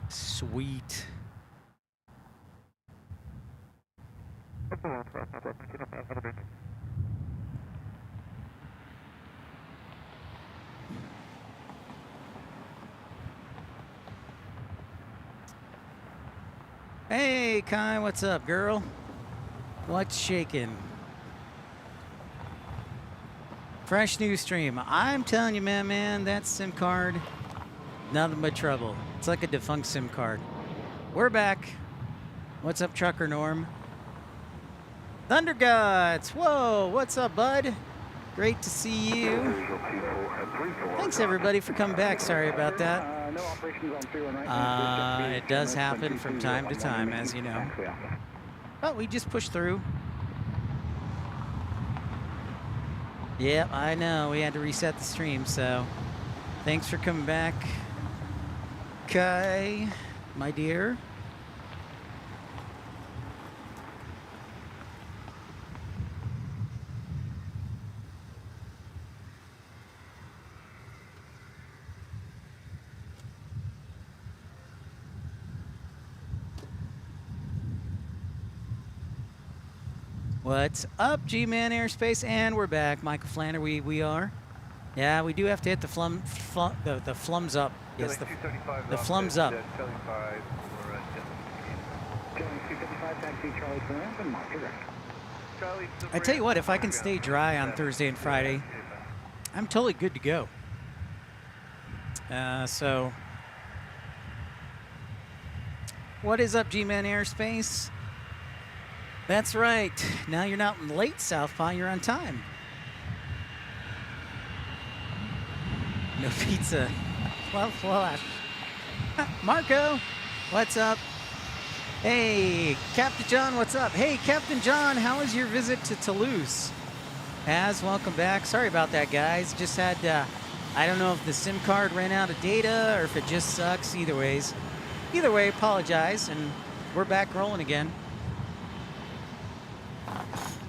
Sweet. Hey, Kai, what's up, girl? What's shaking? Fresh new stream. I'm telling you, man, that SIM card, nothing but trouble. It's like a defunct SIM card. We're back. What's up, Trucker Norm? Thunder Gods. Whoa, what's up, bud? Great to see you. Thanks, everybody, for coming back. Sorry about that. It does happen from time to time, as you know. But we just push through. Yep, I know. We had to reset the stream, so thanks for coming back, Kai, my dear. What's up, G-Man Airspace? And we're back. Michael Flanner, we are. Yeah, we do have to hit the the flums up. Yes, the flums up. I tell you what, if I can stay dry on Thursday and Friday, I'm totally good to go. So, what is up, G-Man Airspace? That's right. Now you're not late, Southpaw. You're on time. No pizza. Well, Marco, what's up? Hey, Captain John, what's up? Hey, Captain John, how was your visit to Toulouse? Welcome back. Sorry about that, guys. Just had, I don't know if the SIM card ran out of data or if it just sucks. Either way, apologize, and we're back rolling again.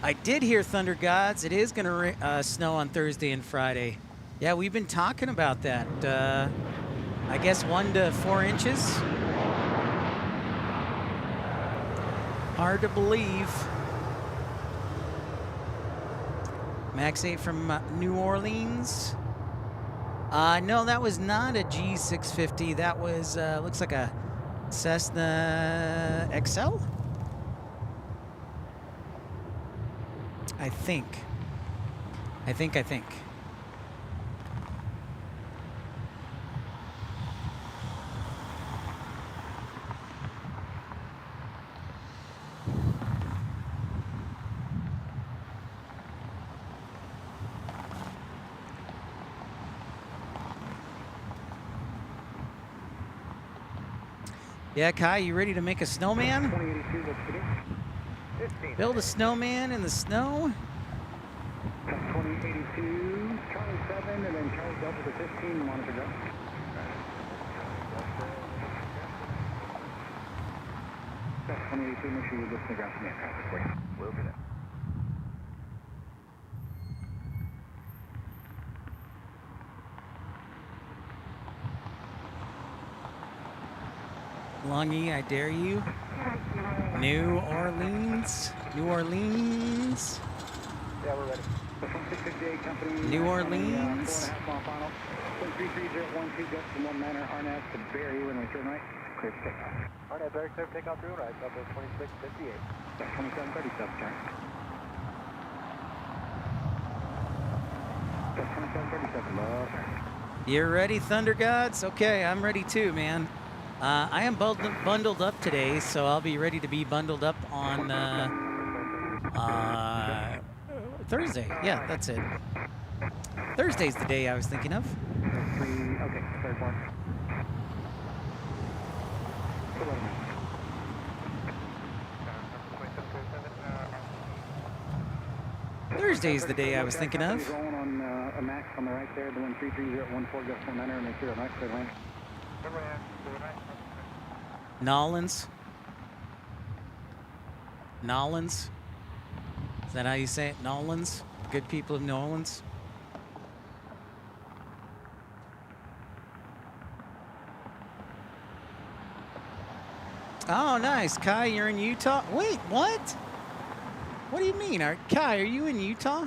I did hear Thunder Gods. It is going to snow on Thursday and Friday. Yeah, we've been talking about that. I guess 1 to 4 inches. Hard to believe. Max 8 from New Orleans. No, that was not a G650. That was, looks like a Cessna XL? I think. Yeah, Kai, you ready to make a snowman? Build a snowman in the snow? 2082, Charlie 7, and then Charlie Delta to 15, monitor go. That's 2082, make sure you listen to ground from the aircraft for you. We'll do that. Longy, I dare you. New Orleans. Yeah, we're ready. New Orleans. 4.5 mile final. 33012, just from 1 manor, RNAV to Barry, when we turn right. Clear for takeoff. RNAV, Barry, clear for takeoff through right, up at 2658. That's 2737, turn. That's 2737, love, turn. You're ready, Thunder Gods? Okay, I'm ready too, man. I am bundled up today, so I'll be ready to be bundled up on Thursday. Yeah, that's it. Thursday's the day I was thinking of. Okay, third one. Thursday's the day I was thinking of. Rolling on a max on the right there, the 133.014, just 1 manor, and make sure right, clear land. Nolans. Is that how you say it? Nolans? Good people of New Orleans? Oh, nice. Kai, you're in Utah? Wait, what? What do you mean? Kai, are you in Utah?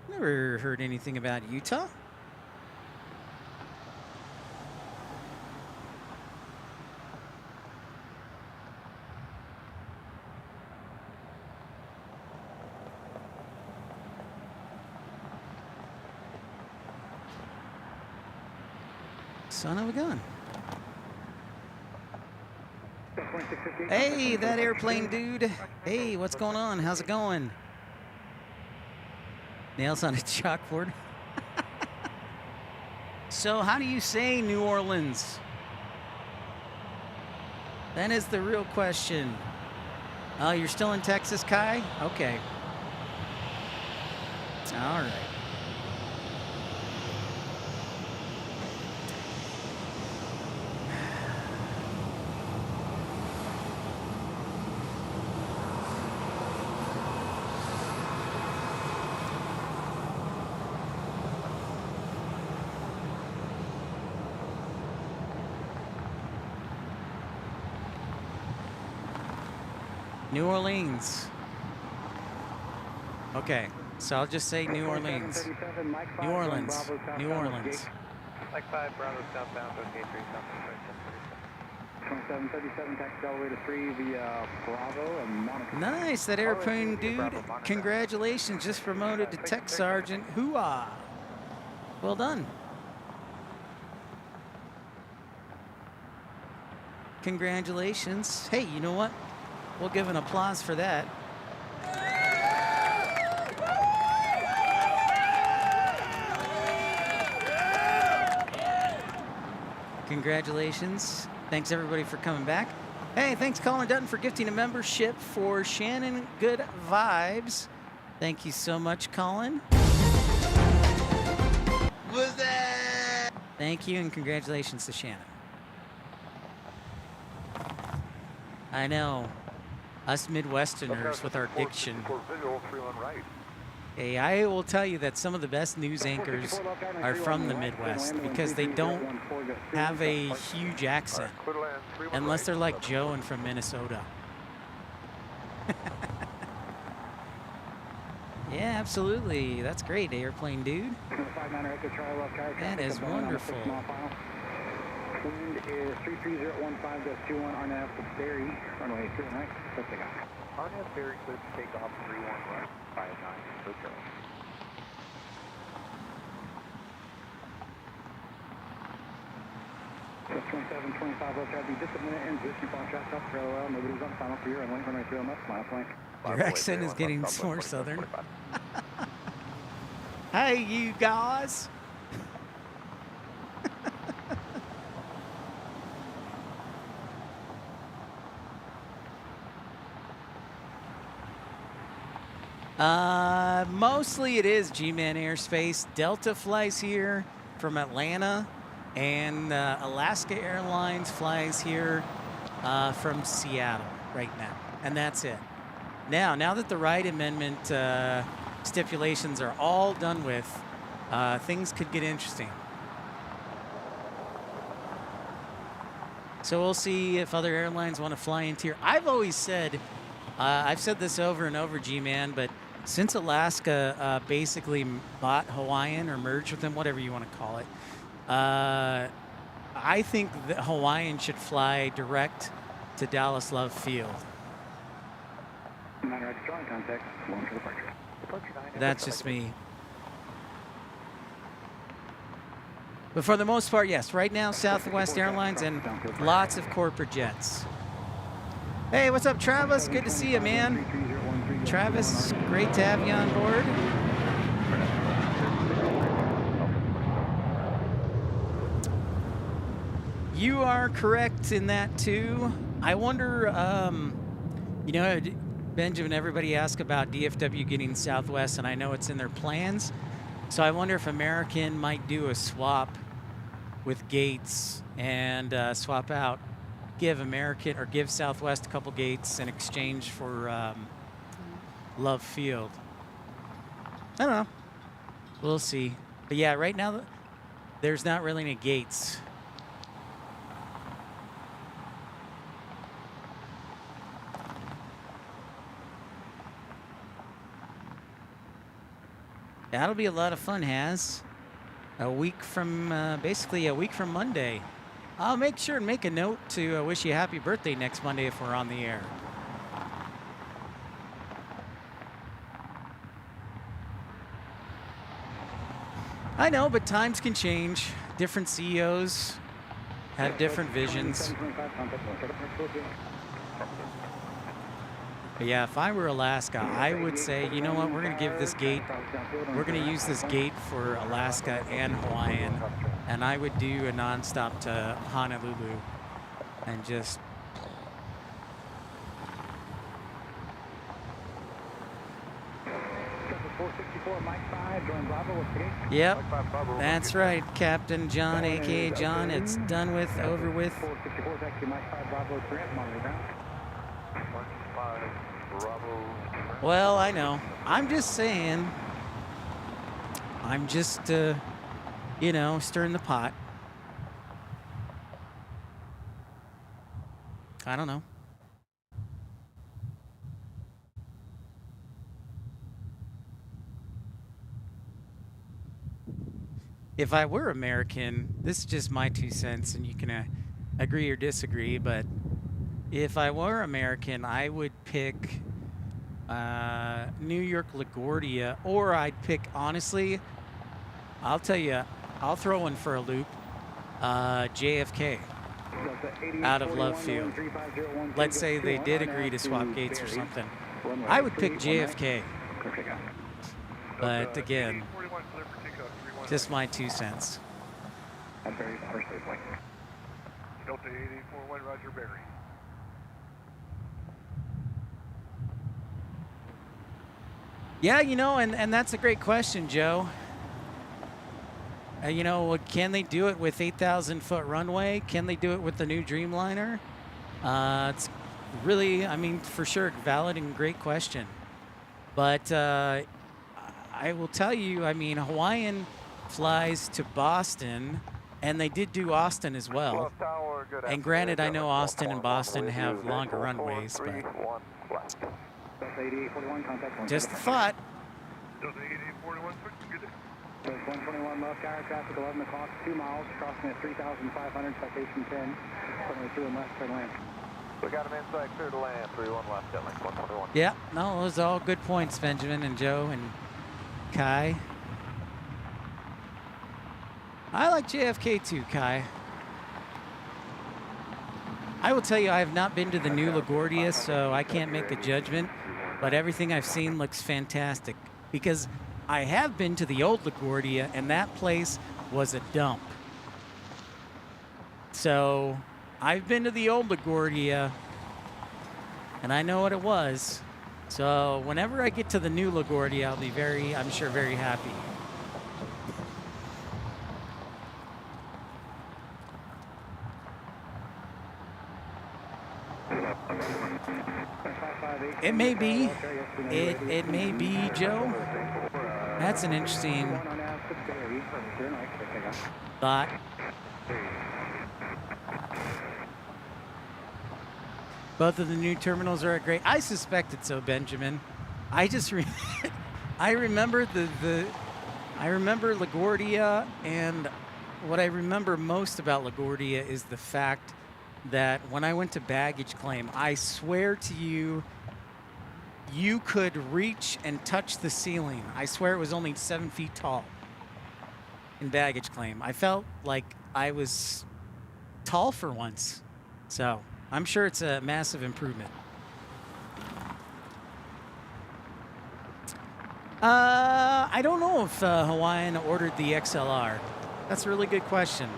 Never heard anything about Utah. Son of a gun. Hey, that airplane dude. Hey, what's going on? How's it going? Nails on a chalkboard. So how do you say New Orleans? That is the real question. Oh, you're still in Texas, Kai? Okay. All right. New Orleans. Okay, so I'll just say New Orleans. New Orleans. New Orleans. Mike 5, Bravo southbound, OK 3, southbound, 2737, taxi all the way to 3 via Bravo and Monaco. Nice, that airplane dude. Congratulations, just promoted to tech sergeant. Hoo-ah. Well done. Congratulations. Hey, you know what? We'll give an applause for that. Congratulations. Thanks everybody for coming back. Hey, thanks Colin Dutton for gifting a membership for Shannon Good Vibes. Thank you so much, Colin. What's that? Thank you and congratulations to Shannon. I know. Us Midwesterners with our diction. Hey, I will tell you that some of the best news anchors are from the Midwest because they don't have a huge accent unless they're like Joe and from Minnesota. Yeah, absolutely. That's great, airplane dude. That is wonderful. Wind is 33015.21, RNAV to Berry, runway 39, let's take off. RNAV Berry, clear to take off 31 right, 59, let's go. Just 2725, let's have you just a minute in position, fall track up, parallel, nobody's on final for your runway 3 on left, mile flank. Your accent is getting more southern. Hey, you guys. Mostly it is G-Man Airspace. Delta flies here from Atlanta, and Alaska Airlines flies here from Seattle right now, and that's it. Now that the ride amendment stipulations are all done with, things could get interesting. So we'll see if other airlines want to fly into here. I've always said, I've said this over and over, G-Man, but since Alaska basically bought Hawaiian or merged with them, whatever you want to call it, I think that Hawaiian should fly direct to Dallas Love Field. That's just me. But for the most part, yes. Right now, Southwest Airlines and lots of corporate jets. Hey, what's up, Travis? Good to see you, man. Travis, great to have you on board. You are correct in that, too. I wonder, you know, Benjamin, everybody asked about DFW getting Southwest, and I know it's in their plans. So I wonder if American might do a swap with gates and swap out, give American or give Southwest a couple gates in exchange for Love Field. I don't know. We'll see. But yeah, right now there's not really any gates. That'll be a lot of fun, Has. A week from, basically a week from Monday. I'll make sure and make a note to wish you a happy birthday next Monday if we're on the air. I know, but times can change. Different CEOs have different visions. But yeah, if I were Alaska, I would say, you know what, we're going to give this gate, we're going to use this gate for Alaska and Hawaiian. And I would do a nonstop to Honolulu and just... Yep, that's right, Captain John, a.k.a. John. It's done with, over with. Well, I know. I'm just saying. I'm just, you know, stirring the pot. I don't know. If I were American, this is just my 2 cents, and you can agree or disagree, but if I were American, I would pick New York LaGuardia, or I'd pick, honestly, I'll tell you, I'll throw one for a loop, JFK out of Love Field. Let's say they did agree to swap gates or something. I would pick JFK. But again, just my 2 cents. Delta 8841, Roger Berry. Yeah, you know, and that's a great question, Joe. You know, can they do it with 8,000-foot runway? Can they do it with the new Dreamliner? It's really, I mean, for sure, valid and great question. But I will tell you, I mean, Hawaiian flies to Boston, and they did do Austin as well. And granted, I know Austin and Boston have longer runways, but just a thought. 121 left, tower traffic 11 o'clock, 2 miles, crossing at 3,500, citation 10, runway 2 and left, turn land. We got him inside, clear to land, 31 left, down like 121. Yeah, no, those are all good points, Benjamin and Joe and Kai. I like JFK too, Kai. I will tell you, I have not been to the new LaGuardia, so I can't make a judgment, but everything I've seen looks fantastic. Because I have been to the old LaGuardia, and that place was a dump. So I've been to the old LaGuardia, and I know what it was. So whenever I get to the new LaGuardia, I'll be very, I'm sure, very happy. It may be. It may be, Joe. That's an interesting thought. Both of the new terminals are great. I suspected so, Benjamin. I just I remember I remember LaGuardia, and what I remember most about LaGuardia is the fact that when I went to baggage claim, I swear to you, you could reach and touch the ceiling. I swear it was only 7 feet tall in baggage claim. I felt like I was tall for once. So I'm sure it's a massive improvement. I don't know if Hawaiian ordered the XLR. That's a really good question.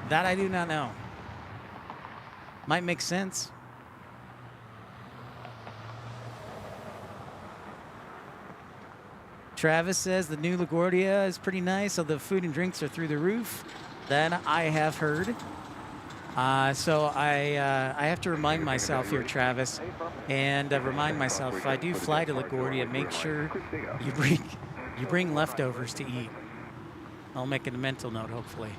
That I do not know. Might make sense. Travis says the new LaGuardia is pretty nice, so the food and drinks are through the roof. That I have heard. So I have to remind myself here, Travis, and remind myself if I do fly to LaGuardia, make sure you bring leftovers to eat. I'll make a mental note, hopefully.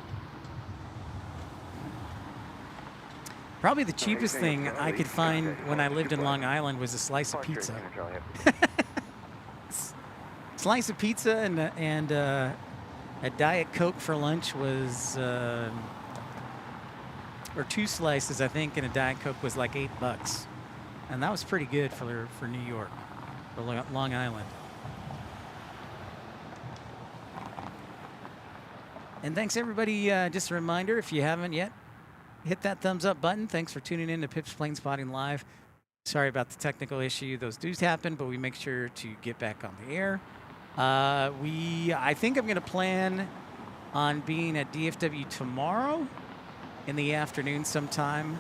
Probably the cheapest thing I could find when I lived in Long Island was a slice of pizza. Slice of pizza and a Diet Coke for lunch was, or 2 slices, I think, and a Diet Coke was like $8. And that was pretty good for New York, for Long Island. And thanks, everybody. Just a reminder, if you haven't yet, hit that thumbs up button. Thanks for tuning in to Pip's Plane Spotting Live. Sorry about the technical issue. Those do happen, but we make sure to get back on the air. I think I'm going to plan on being at DFW tomorrow in the afternoon sometime.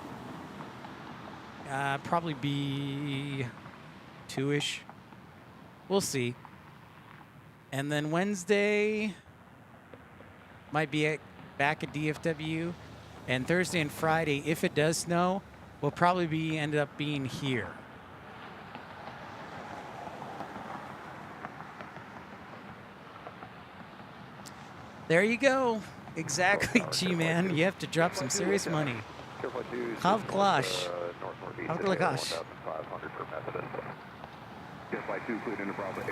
Probably be 2-ish. We'll see. And then Wednesday might be back at DFW. And Thursday and Friday, if it does snow, will probably end up being here. There you go. Exactly, G-Man. You have to drop some serious money. Hav Klash.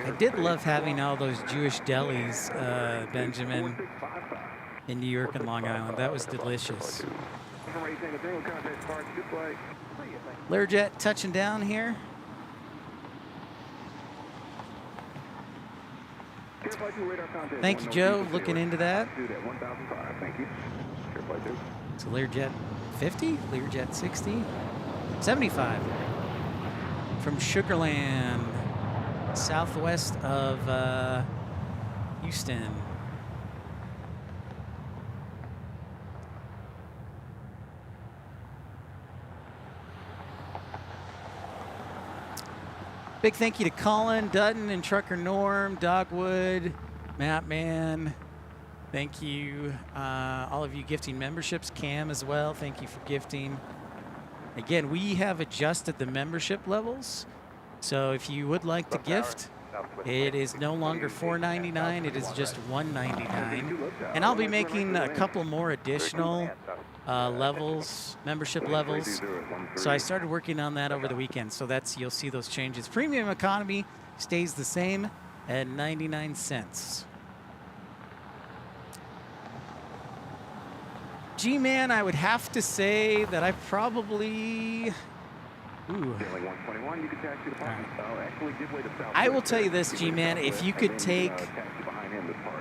I did love having all those Jewish delis, Benjamin, in New York and Long Island. That was delicious. Learjet touching down here. Thank you, Joe. Looking into that. So Learjet 50, Learjet 60, 75 from Sugarland, southwest of Houston. Big thank you to Colin, Dutton, and Trucker Norm, Dogwood, Mattman. Thank you, all of you gifting memberships. Cam as well, thank you for gifting. Again, we have adjusted the membership levels. So if you would like to gift, it is no longer $4.99, it is just $1.99. And I'll be making a couple more additional membership levels. So I started working on that over the weekend. So you'll see those changes. Premium economy stays the same at 99 cents. G-Man, I would have to say that I probably... I will tell you this, G-Man, if you could take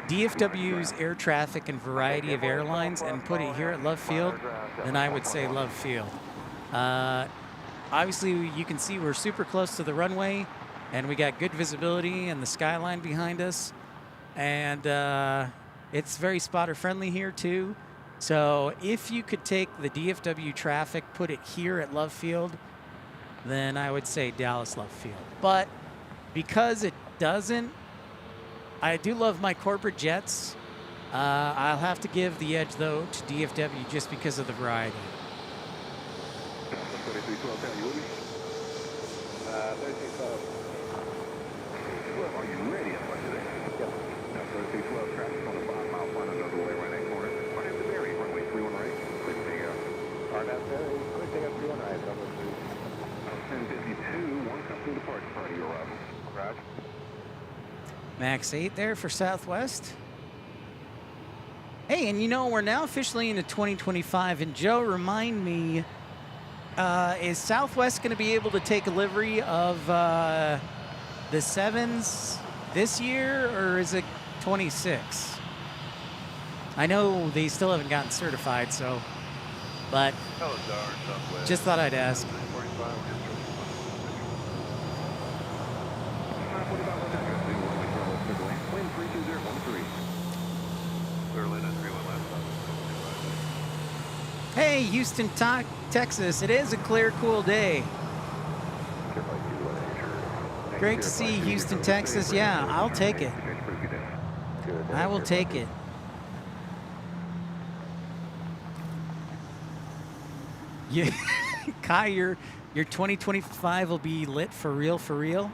DFW's air traffic and variety of airlines and put it here at Love Field, then I would say Love Field. Obviously, you can see we're super close to the runway, and we got good visibility and the skyline behind us. And it's very spotter-friendly here, too. So if you could take the DFW traffic, put it here at Love Field, then I would say Dallas Love Field. But because it doesn't, I do love my corporate jets. I'll have to give the edge, though, to DFW just because of the variety. Are you ready? Yes. Now, 1312 traffic on the 5 mile front of the way right next corner. My name's Mary, runway 31 right. Quick take up. RNAV Mary, quick take up 31 right. 1052, one company departure prior to your arrival. Roger. Max 8 there for Southwest. Hey, and you know, we're now officially into 2025. And Joe, remind me, is Southwest going to be able to take a livery of the 7s this year, or is it 26? I know they still haven't gotten certified, so, but just thought I'd ask. Hey, Houston, Texas. It is a clear, cool day. Great to see Houston, Texas. Yeah, I'll take it. I will take it. Yeah, Kai, your 2025 will be lit for real, for real.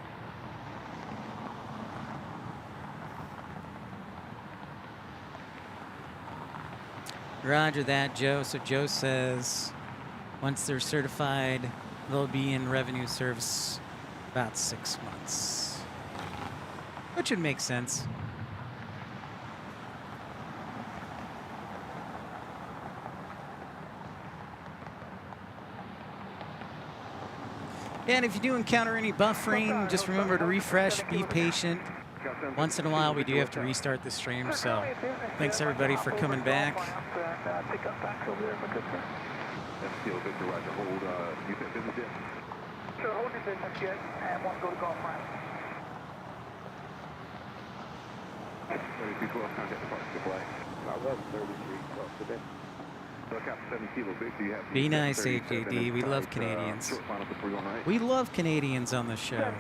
Roger that, Joe. So Joe says once they're certified, they'll be in revenue service about 6 months. which would make sense. And if you do encounter any buffering, just remember to refresh, be patient. Once in a while, we do have to restart the stream, so thanks everybody for coming back. Be nice, AJD. We love Canadians. We love Canadians on the show.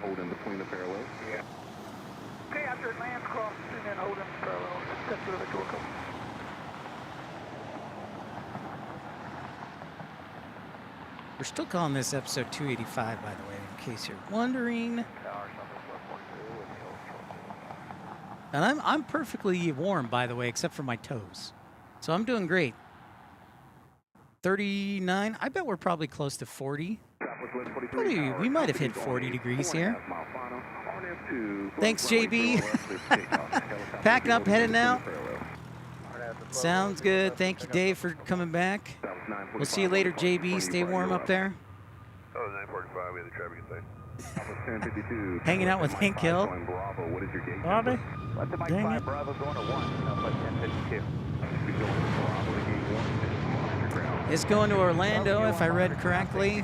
Hold in between the parallels. Yeah. Okay, after it lands, cross and then hold in the parallels. That's the door comes. We're still calling this episode 285, by the way, in case you're wondering. And I'm perfectly warm, by the way, except for my toes. So I'm doing great. 39. I bet we're probably close to 40. We might have hit 40 degrees here. Thanks, JB. Packing up, heading out. Sounds good. Thank you, Dave, for coming back. We'll see you later, JB. Stay warm up there. Hanging out with Hank Hill. Bobby? Dang it. It's going to Orlando, if I read correctly.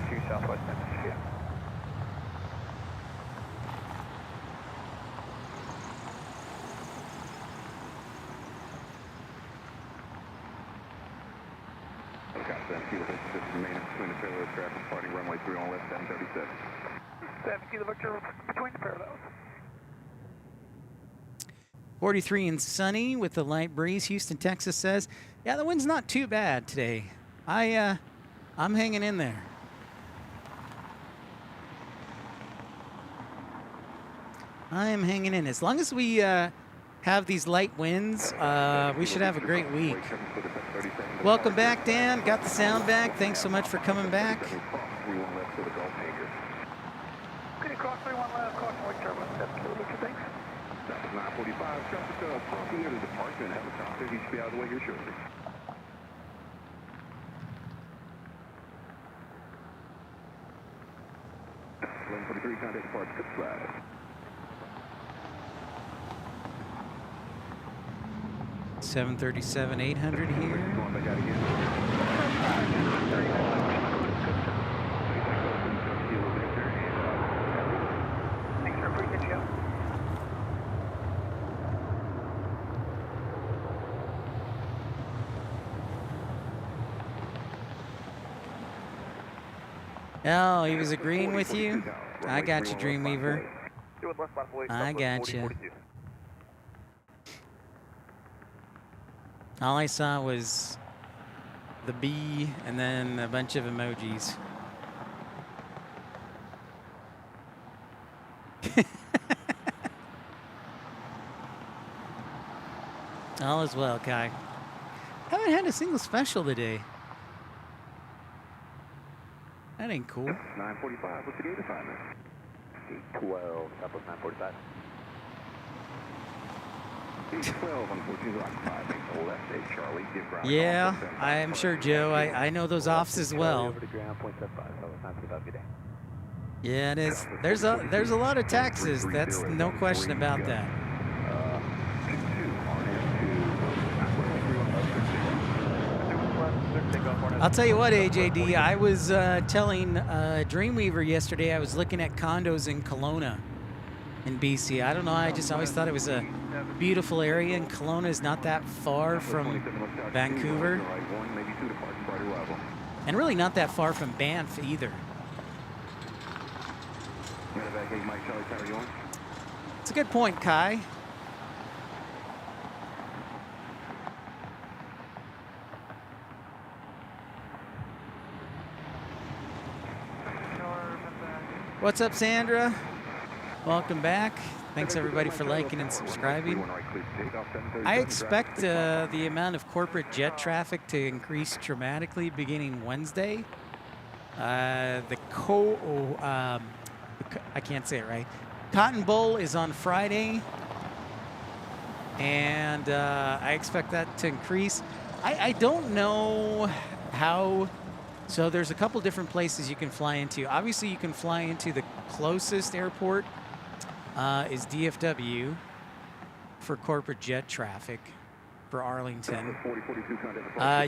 Runway 3 on left, 737. 7 kilo Victor between the parallels. 43 and sunny with the light breeze. Houston, Texas says, yeah, the wind's not too bad today. I'm hanging in there. I am hanging in. As long as we have these light winds, we should have a great week. Welcome back, Dan. Got the sound back. Thanks so much for coming back. Okay, cross 31 left, cross white turbo, 7 kilo Victor, thanks. That was 945, traffic crossing near the departure and helicopter. He should be out of the way here shortly. .43, contact departure, good flag. .737, 800 here. Going back out again. Oh, he was agreeing with you? I got you, Dreamweaver. I got you. All I saw was the bee and then a bunch of emojis. All is well, Kai. Haven't had a single special today. That ain't cool. 945, what's the gate assignment? 812, Southwest 945. 812, unfortunately, occupied. Make the left 8, Charlie. Give ground. Yeah, I'm sure, Joe. I know those offs as well. Over to ground, 0.75, Southwest 945, good day. Yeah, it is. There's a lot of taxes. That's no question about that. I'll tell you what, AJD, I was telling Dreamweaver yesterday I was looking at condos in Kelowna in BC. I don't know, I just always thought it was a beautiful area, and Kelowna is not that far from Vancouver. And really not that far from Banff either. It's a good point, Kai. What's up, Sandra? Welcome back. Thanks everybody for liking and subscribing. I expect the amount of corporate jet traffic to increase dramatically beginning Wednesday. I can't say it right. Cotton Bowl is on Friday, and I expect that to increase. I don't know how. So there's a couple different places you can fly into. Obviously, you can fly into the closest airport is DFW for corporate jet traffic for Arlington.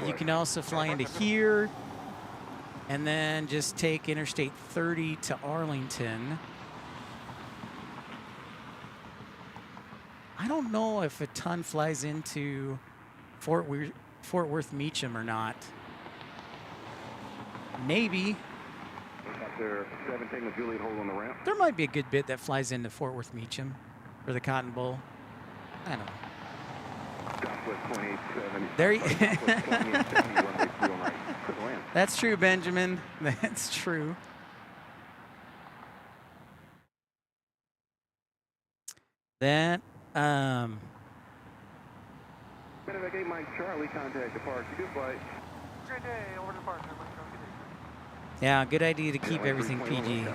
You can also fly into here and then just take Interstate 30 to Arlington. I don't know if a ton flies into Fort Worth Meacham or not. Maybe. After 17 with Juliet hold on the ramp. There might be a good bit that flies into Fort Worth Meacham for the Cotton Bowl. I don't know. There you That's true, Benjamin. That's true. That Mike Charlie, contact departure. Good flight. Good day, over departure. yeah, good idea to keep everything PG.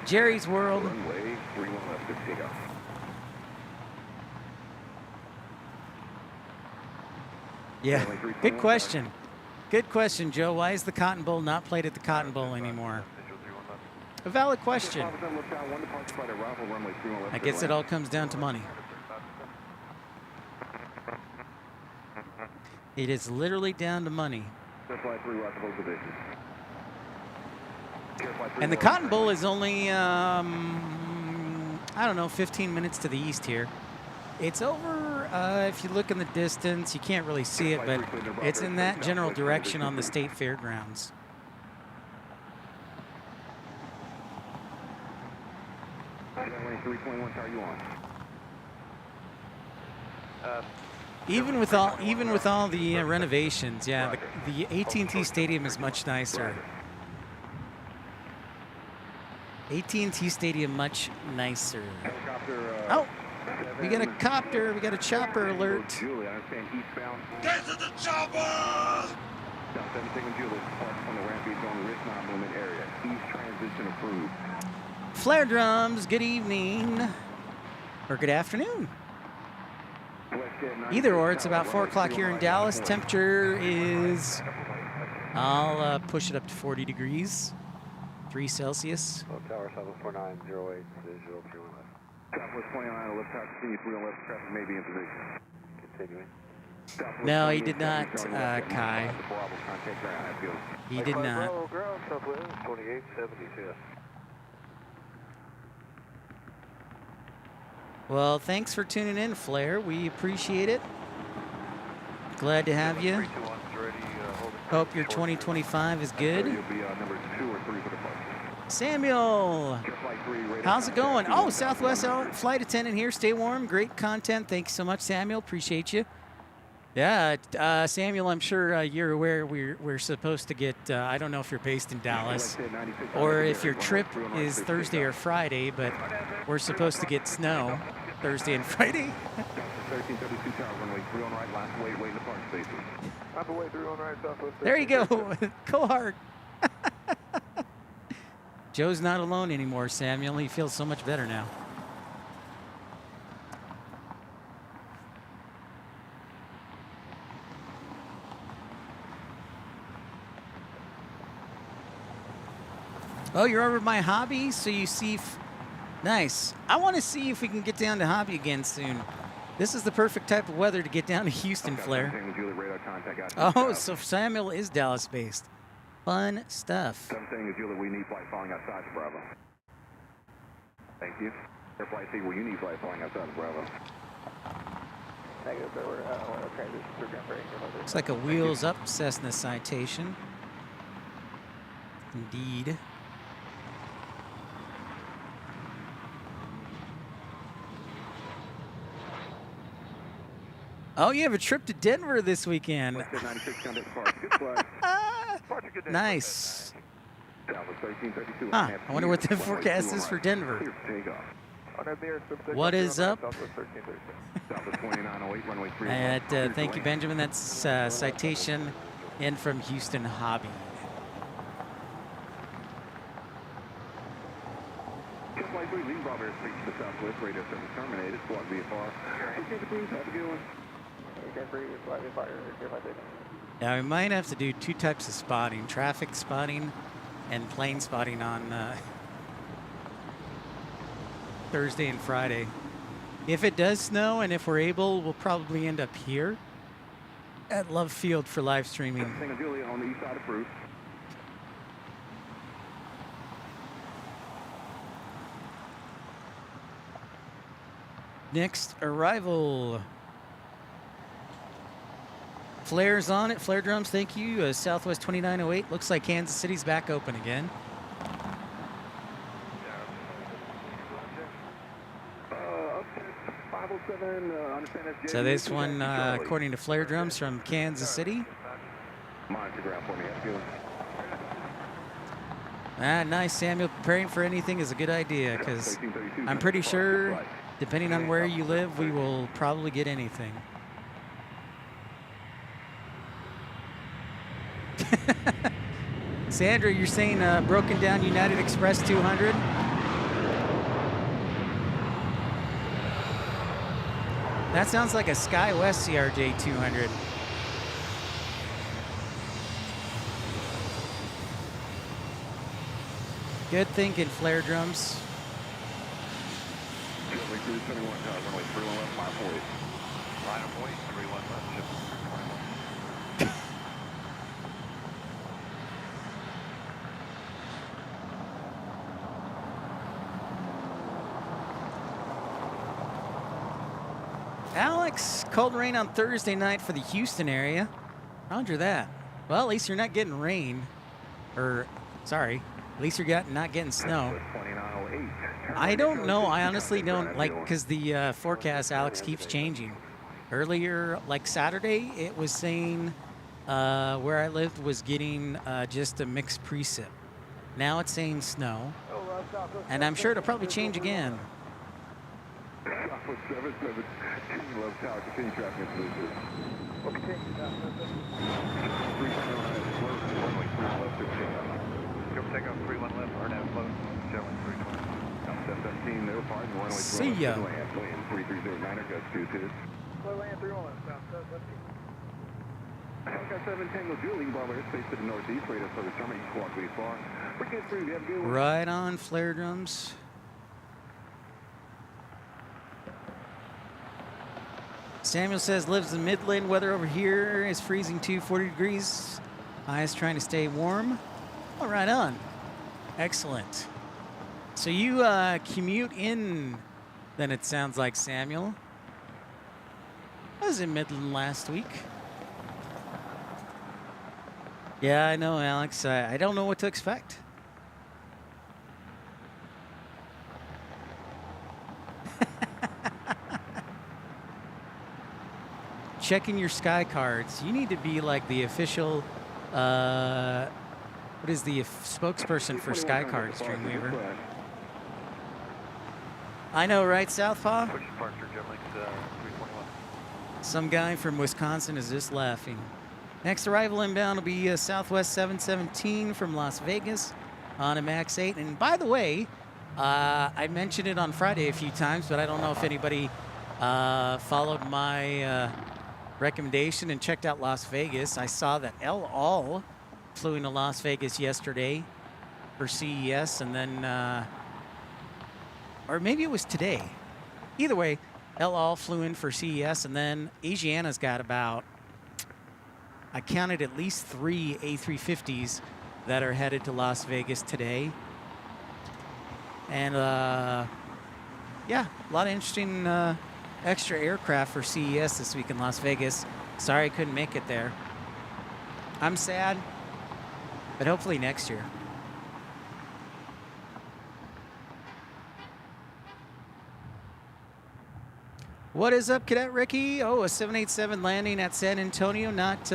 Jerry's World. Runway 31 left, good takeoff. Yeah, good question. Good question, Joe. Why is the Cotton Bowl not played at the Cotton Bowl anymore? A valid question. I guess it all comes down to money. It is literally down to money. And the Cotton Bowl is only, I don't know, 15 minutes to the east here. It's over, if you look in the distance, you can't really see it, but it's in that general direction on the state fairgrounds. Even with all the renovations, yeah, the AT&T Stadium is much nicer. AT&T Stadium much nicer. Oh, we got a copter. We got a chopper alert. Get to the chopper! Flare drums, good evening. Or good afternoon. Either or, it's about 4 o'clock here in Dallas. Temperature is, I'll push it up to 40 degrees, 3 Celsius. Tower 74908, 031 left. Southwest 29, left tower, continue 3 on left, traffic may be in position. Continuing. No, he did not, Kai. He did not. Ground, Southwest 2872. Well, thanks for tuning in, Flair. We appreciate it. Glad to have you. Hope your 2025 is good. Samuel, how's it going? Oh, Southwest flight attendant here. Stay warm. Great content. Thanks so much, Samuel. Appreciate you. Yeah, Samuel, I'm sure you're aware we're supposed to get, I don't know if you're based in Dallas or if your trip is Thursday or Friday, but we're supposed to get snow Thursday and Friday. 1332 tower, runway 3 on right, last wait in the park spaces. Halfway through on right, Southwest. There you go. Go hard. Joe's not alone anymore, Samuel. He feels so much better now. Oh, you're over my hobby, so you see. Nice. I want to see if we can get down to hobby again soon. This is the perfect type of weather to get down to Houston, Flair. Oh, so Samuel is Dallas-based. Fun stuff. I'm saying is Juliet, we need flight falling outside of Bravo. Thank you. Air flight C, well, you need flight falling outside of Bravo. Negative, we're transition through Denver. Looks like a wheels up Cessna citation. Indeed. Oh, you have a trip to Denver this weekend. Nice. Huh, I wonder what the forecast is for Denver. What is up? Thank you, Benjamin. That's citation in from Houston Hobby. Bomber speaks to the southwest, radio service terminated, squawk VFR. Okay, Bruce, have a good one. Okay, free, fly VFR, here my signal. Now we might have to do two types of spotting: traffic spotting and plane spotting on Thursday and Friday. If it does snow and if we're able, we'll probably end up here at Love Field for live streaming. Single Julia on the east side of Bruce. Next arrival. Flares on it, flare drums, thank you. Southwest 2908. Looks like Kansas City's back open again. So this one, according to flare drums from Kansas City. Monitor ground for me, Nice, Samuel. Preparing for anything is a good idea because I'm pretty sure, depending on where you live, we will probably get anything. Sandra, you're saying broken down United Express 200? That sounds like a SkyWest CRJ 200. Good thinking, flare drums. Alex, cold rain on Thursday night for the Houston area. Roger that. Well, at least you're not getting rain. Or, sorry, at least you're not getting snow. I don't know. I honestly don't, like, because the forecast, Alex, keeps changing. Earlier, like Saturday, it was saying where I lived was getting just a mixed precip. Now it's saying snow. And I'm sure it'll probably change again. See ya. Right on, flare drums. Samuel says lives in Midland. Weather over here is freezing too, 40 degrees. Eyes trying to stay warm. Oh, right on. Excellent. So you commute in, then it sounds like, Samuel. I was in Midland last week. Yeah, I know, Alex. I don't know what to expect. Checking your sky cards. You need to be like the official, what is the spokesperson for sky cards, Dreamweaver? I know, right, Southpaw? Some guy from Wisconsin is just laughing. Next arrival inbound will be Southwest 717 from Las Vegas on a MAX 8. And by the way, I mentioned it on Friday a few times, but I don't know if anybody followed my recommendation and checked out Las Vegas. I saw that El Al flew into Las Vegas yesterday for CES, and then, or maybe it was today. Either way, El Al flew in for CES, and then Asiana's got about, I counted at least 3 A350s that are headed to Las Vegas today. And yeah, a lot of interesting extra aircraft for CES this week in Las Vegas. Sorry I couldn't make it there. I'm sad, but hopefully next year. What is up, Cadet Ricky? Oh, a 787 landing at San Antonio. Not,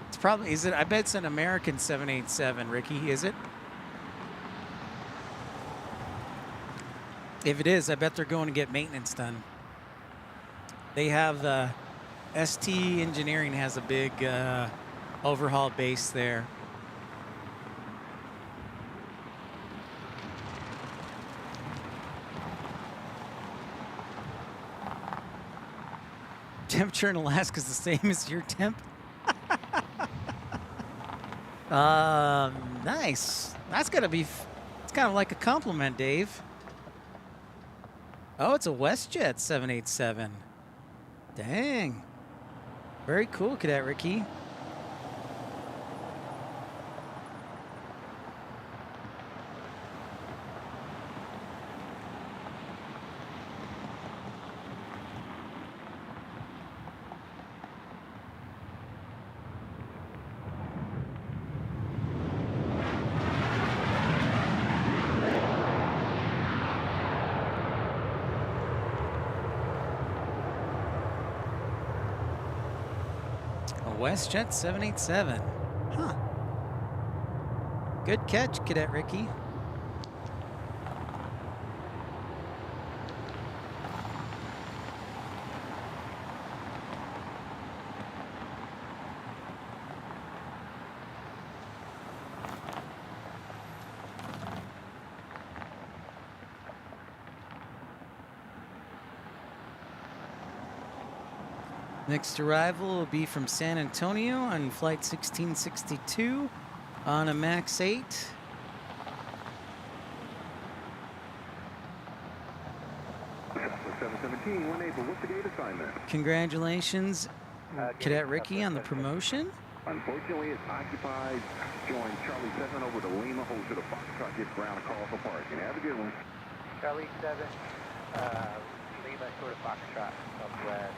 it's probably, is it? I bet it's an American 787, Ricky, is it? If it is, I bet they're going to get maintenance done. They have the ST Engineering has a big overhaul base there. Temperature in Alaska is the same as your temp. Nice. That's gotta be. It's kind of like a compliment, Dave. Oh, it's a WestJet 787. Dang. Very cool, Cadet Ricky. WestJet 787. Huh. Good catch, Cadet Ricky. Next arrival will be from San Antonio on flight 1662 on a MAX 8. Southwest 717, 1 April, what's the gate assignment? Congratulations, Cadet Ricky, on the promotion. Unfortunately, it's occupied. Join Charlie 7 over to Lima, hold to the Foxtrot, get ground, a call for parking. Have a good one. Charlie 7, Lima, short of Foxtrot, southwest.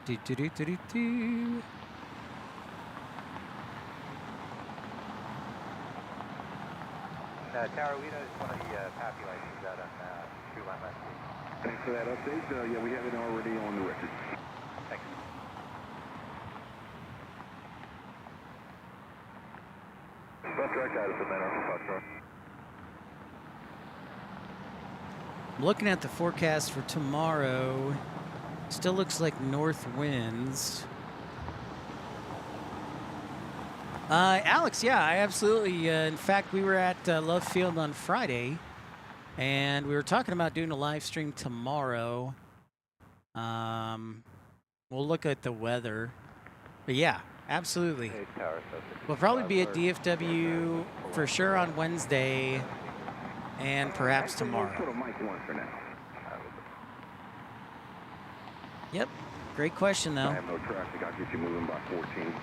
Do. Tower, we noticed one of the populations out on True Line last week. Thanks for that update. Yeah, we have it already on the record. Thanks. Left direct guidance at Foxtrot. I'm looking at the forecast for tomorrow. Still looks like north winds. Alex, yeah, I absolutely. In fact, we were at Love Field on Friday, and we were talking about doing a live stream tomorrow. We'll look at the weather. But yeah, absolutely. Hey, Tower, We'll probably be at DFW for sure on Wednesday, and perhaps tomorrow. Put a mic one for now. Yep. Great question, though. I have no traffic. I'll get you moving by 14.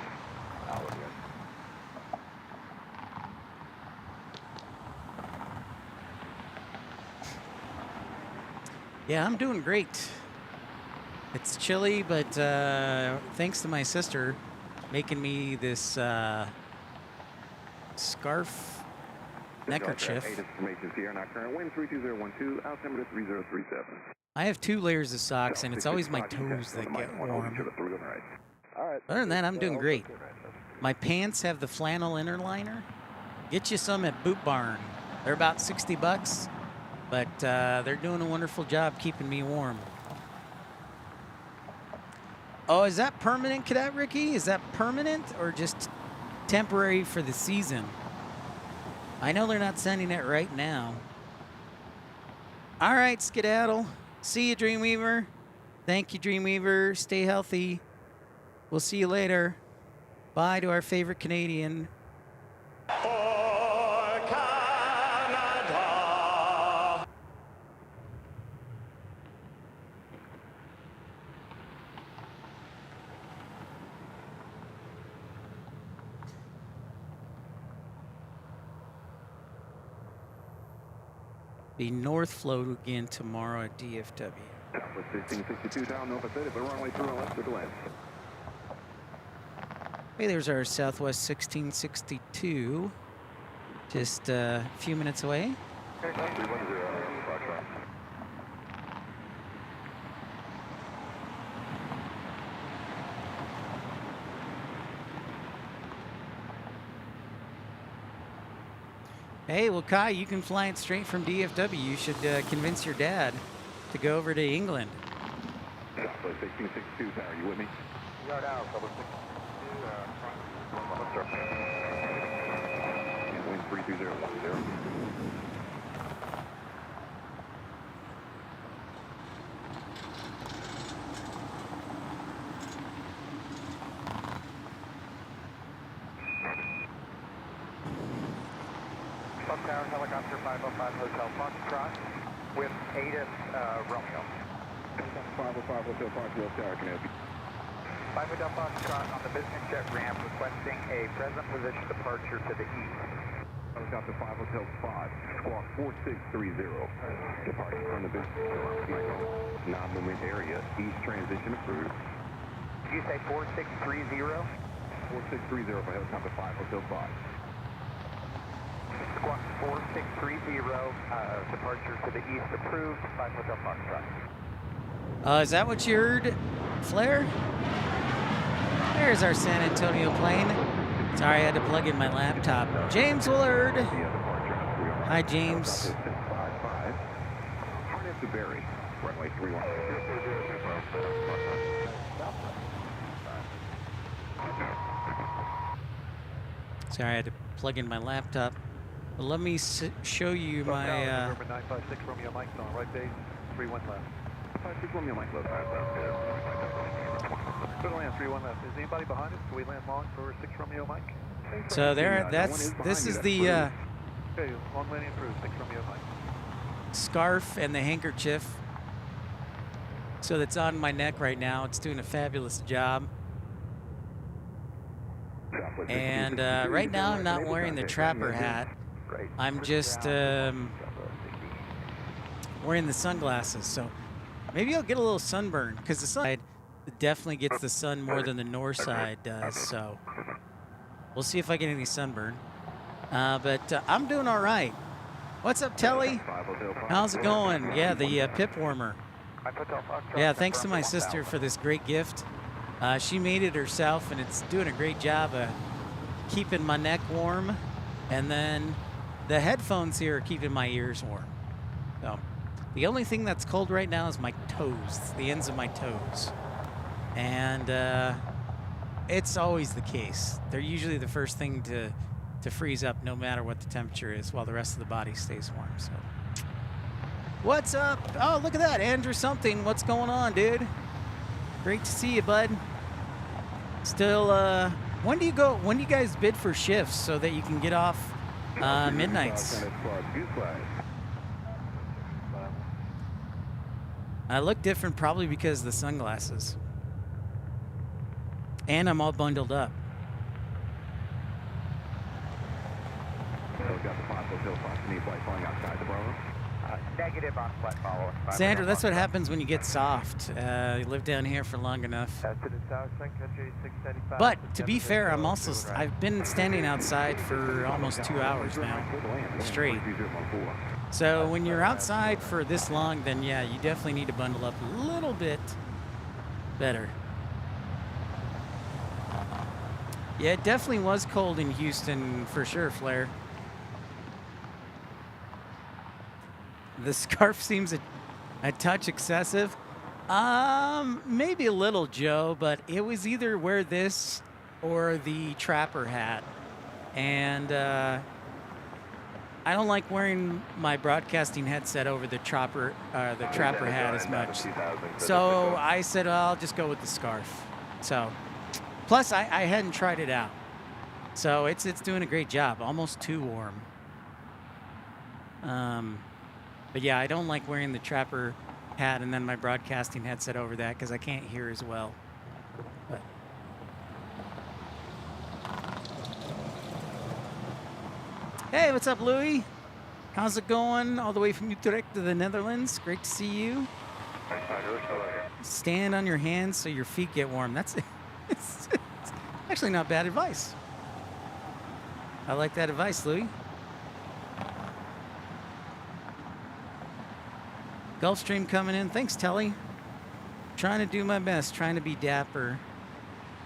Yeah, I'm doing great. It's chilly, but thanks to my sister making me this scarf neckerchief. Information here. Now current wind 32012, altimeter 3037. I have 2 layers of socks, and it's always my toes that get warm. Other than that, I'm doing great. My pants have the flannel inner liner. Get you some at Boot Barn. They're about $60, but they're doing a wonderful job keeping me warm. Oh, is that permanent, Cadet Ricky? Is that permanent or just temporary for the season? I know they're not sending it right now. All right, skedaddle. See you, Dreamweaver. Thank you, Dreamweaver. Stay healthy. We'll see you later. Bye to our favorite Canadian. For Canada. The north float again tomorrow at DFW. Southwest 1662 down Nova City, but runway 2 left to the west. Hey, there's our Southwest 1662. Just a few minutes away. 310, Foxtrot. Hey, well, Kai, you can fly it straight from DFW. You should convince your dad to go over to England. Southwest 1662 tower, you with me? Yard out, Southwest 1662, Wind 32010. Tower, helicopter 505 Hotel Foxtrot with ATIS Romeo. 505 Hotel Foxtrot Tower, can I help you? 5 Hotel Foxtrot on the business jet ramp requesting a present position departure to the east. Helicopter 5 Hotel 5, squawk 4630. Departing from the business non-movement area, east transition approved. Did you say 4630? 4630 for helicopter 5 Hotel 5. Squawk 4630, departure to the east approved, 5 Hotel Foxtrot. Is that what you heard, Flair? There's our San Antonio plane. Sorry, I had to plug in my laptop. James Willard. Hi, James. Harness to Berry, runway 31. Sorry, I had to plug in my laptop. But let me show you my... November 956 Romeo Mike on right base, 31 left. 56 Romeo Mike left. Good land, 31 left. Is anybody behind us? Can we land long for 6 Romeo Mike? So there, this is the Okay, long landing approved, 6 Romeo Mike. scarf and the handkerchief. So that's on my neck right now. It's doing a fabulous job. And right now I'm not wearing the trapper hat. I'm just wearing the sunglasses. So maybe I'll get a little sunburn because the side definitely gets the sun more than the north side does. So we'll see if I get any sunburn. But I'm doing all right. What's up, Telly? How's it going? Yeah, the pip warmer. Yeah, thanks to my sister for this great gift. She made it herself, and it's doing a great job of keeping my neck warm. And then the headphones here are keeping my ears warm. So the only thing that's cold right now is my toes, the ends of my toes. And it's always the case. They're usually the first thing to freeze up no matter what the temperature is, while the rest of the body stays warm. So what's up? Oh, look at that, Andrew something. What's going on, dude? Great to see you, bud. Still, when do you guys bid for shifts so that you can get off midnights? I look different probably because of the sunglasses. And I'm all bundled up. Negative on flight follow. Sandra, that's what happens when you get soft. You live down here for long enough. But to be fair, I've been standing outside for almost 2 hours now, straight. So when you're outside for this long, then yeah, you definitely need to bundle up a little bit better. Yeah, it definitely was cold in Houston for sure, Flair. The scarf seems a touch excessive. Maybe a little, Joe, but it was either wear this or the trapper hat. And I don't like wearing my broadcasting headset over the trapper hat as much. So I said, well, I'll just go with the scarf. So, plus I hadn't tried it out. So it's doing a great job, almost too warm. But yeah, I don't like wearing the trapper hat and then my broadcasting headset over that because I can't hear as well. But hey, what's up, Louie? How's it going? All the way from Utrecht to the Netherlands. Great to see you. Stand on your hands so your feet get warm. It's actually not bad advice. I like that advice, Louie. Gulfstream coming in. Thanks, Telly. Trying to do my best, trying to be dapper.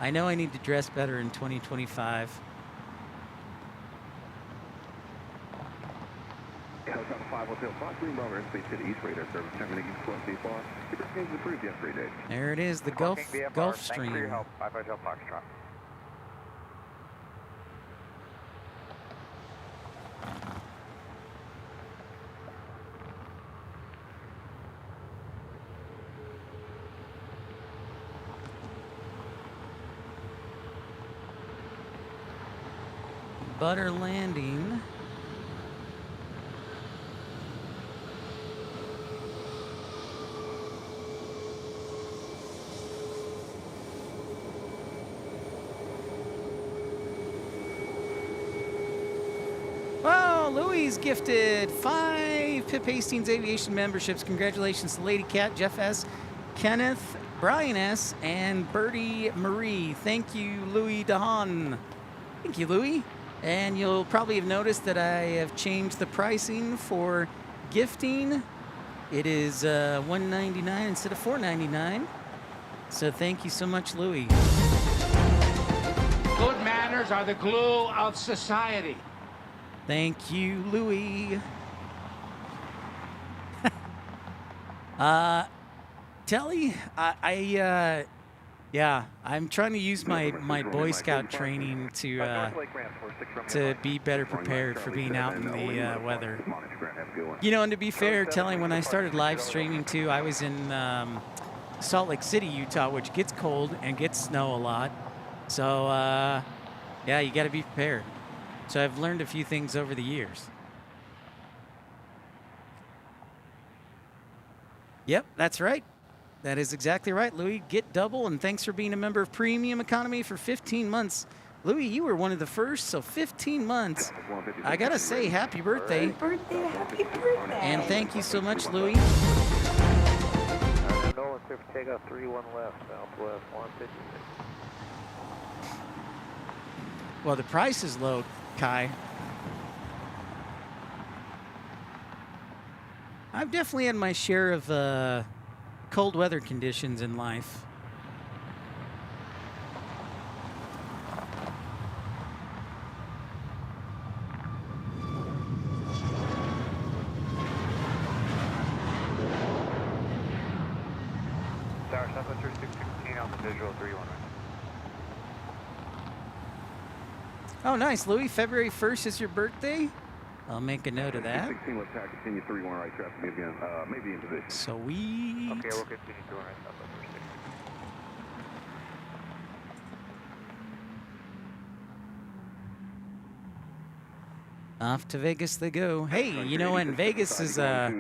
I know I need to dress better in 2025. Helicopter 5 Hotel Fox, Green Bomber, airspace to the east, radar service, terminating plus A-bar. Your is approved yesterday. There it is, the Gulfstream. Thanks for your help, 5 Hotel Foxtrot. Butter landing. has gifted 5 Pip Hastings Aviation memberships. Congratulations to Lady Cat, Jeff S., Kenneth, Brian S., and Birdie Marie. Thank you, Louis DeHaan. Thank you, Louis. And you'll probably have noticed that I have changed the pricing for gifting. It is $199 instead of $499. So thank you so much, Louis. Good manners are the glue of society. Thank you, Louis. Telly, yeah, I'm trying to use my Boy Scout training to be better prepared for being out in the weather. You know, and to be fair, Telly, when I started live streaming too, I was in Salt Lake City, Utah, which gets cold and gets snow a lot. So, yeah, you got to be prepared. So I've learned a few things over the years. Yep, that's right. That is exactly right, Louis. Get double, and thanks for being a member of Premium Economy for 15 months. Louis, you were one of the first, so 15 months. I got to say, happy birthday. Happy birthday. And thank you so much, Louis. Nolan, clear for takeoff, 31 left, southwest, 156. Well, the price is low, Kai. I've definitely had my share of cold weather conditions in life. Tower Southwest 616 on the visual 31 right. Oh, nice, Louis. February 1st is your birthday? I'll make a note of that. 16 left tack, continue 31 right traffic, maybe in position. Sweet. Okay, we'll continue 2 right southwest 6. Off to Vegas they go. Hey, you know, and Vegas is a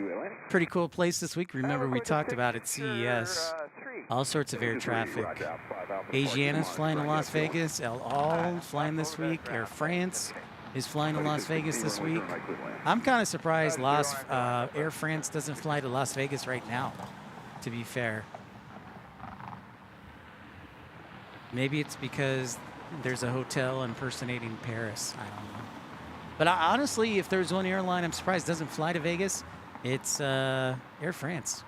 pretty cool place this week. Remember, we talked about at CES. All sorts of air traffic. Asiana's flying to Las Vegas. El Al flying this week. Air France is flying to Las Vegas this week. I'm kind of surprised Air France doesn't fly to Las Vegas right now, to be fair. Maybe it's because there's a hotel impersonating Paris. I don't know. But honestly, if there's one airline I'm surprised doesn't fly to Vegas, it's Air France.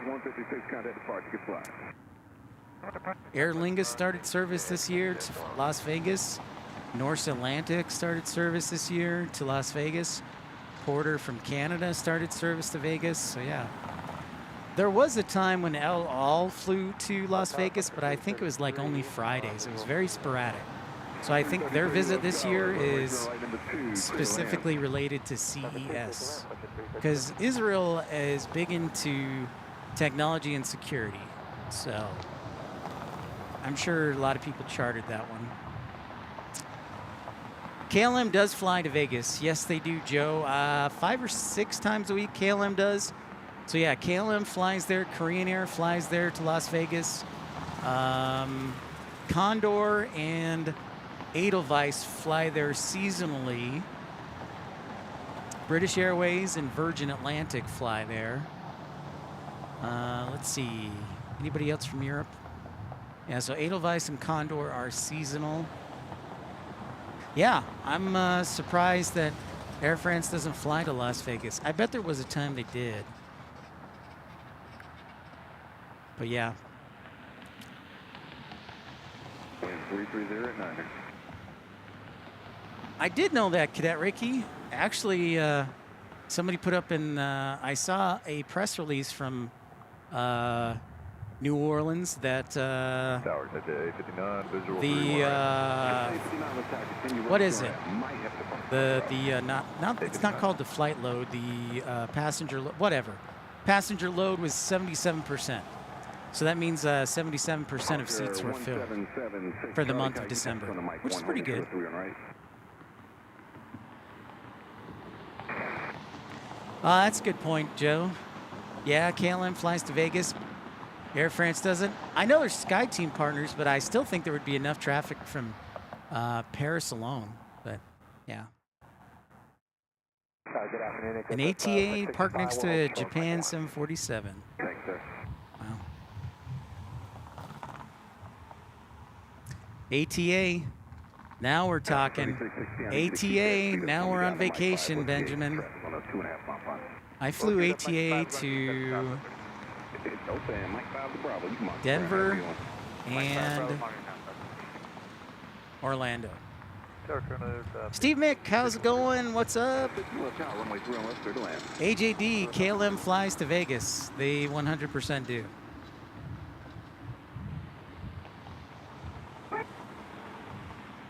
156, contact departure, good fly. Aer Lingus started service this year to Las Vegas. Norse Atlantic started service this year to Las Vegas. Porter from Canada started service to Vegas. So yeah, there was a time when El Al flew to Las Vegas, but I think it was like only Fridays. It was very sporadic. So I think their visit this year is specifically related to CES, because Israel is big into technology and security. So I'm sure a lot of people chartered that one. KLM does fly to Vegas. Yes, they do, Joe. 5 or 6 times a week KLM does. So yeah, KLM flies there. Korean Air flies there to Las Vegas. Condor and Edelweiss fly there seasonally. British Airways and Virgin Atlantic fly there. Let's see. Anybody else from Europe? Yeah, so Edelweiss and Condor are seasonal. Yeah, I'm surprised that Air France doesn't fly to Las Vegas. I bet there was a time they did. But yeah. 330 at 9. I did know that, Cadet Ricky. Actually, somebody put up in, I saw a press release from New Orleans that Towers at 59, visual what is it? It's not called the flight load, the passenger whatever. Passenger load was 77%. So that means 77% of seats were filled for the month of December, which is pretty good. That's a good point, Joe. Yeah, KLM flies to Vegas. Air France doesn't. I know there's SkyTeam partners, but I still think there would be enough traffic from Paris alone. But yeah. Good afternoon. An ATA parked next to a Japan 747. Thanks, sir. Wow. ATA. Now we're talking. ATA. Now we're on vacation, Benjamin. I flew ATA to Denver and Orlando. Steve Mick, how's it going? What's up? AJD, KLM flies to Vegas. They 100% do.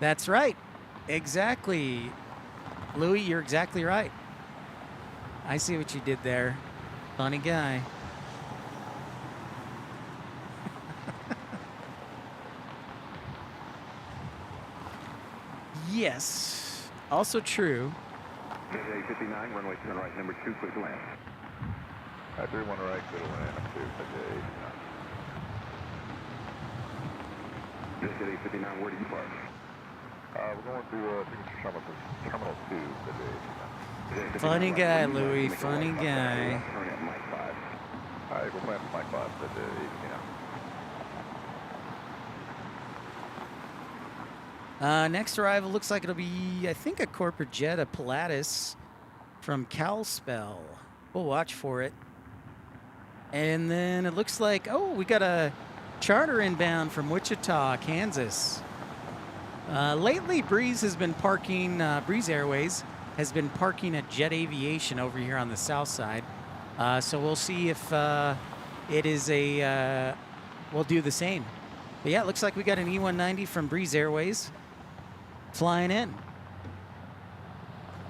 That's right. Exactly. Louis, you're exactly right. I see what you did there. Funny guy. Yes. Also true. 59, runway 10 right, number 2, quick land. 31 right, clear to land, number 2, Just at 859, where do you park? We're going through Terminal 2, Funny guy, Louis. Funny guy. Turn at Mike 5. Alright, we'll plan for Mike 5, Next arrival looks like it'll be, I think, a corporate jet, a Pilatus from Calspell. We'll watch for it. And then it looks like, oh, we got a charter inbound from Wichita, Kansas. Lately, Breeze has been parking, Breeze Airways has been parking at Jet Aviation over here on the south side. So we'll see if it is a, we'll do the same. But yeah, it looks like we got an E190 from Breeze Airways flying in.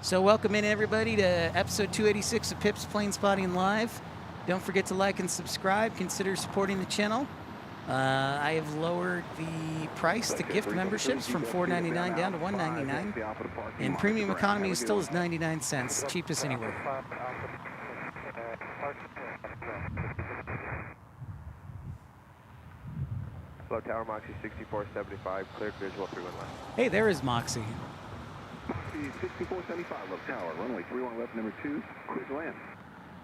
So welcome in everybody to episode 286 of Pip's Plane Spotting Live. Don't forget to like and subscribe. Consider supporting the channel. I have lowered the price to gift memberships from $4.99 down to $1.99, and premium economy is still is 99 cents, cheapest anywhere. Slow tower, Moxie 6475, clear visual 31 left. Hey, there is Moxie. Moxie 6475, left tower, runway 31 left, number 2, quick land.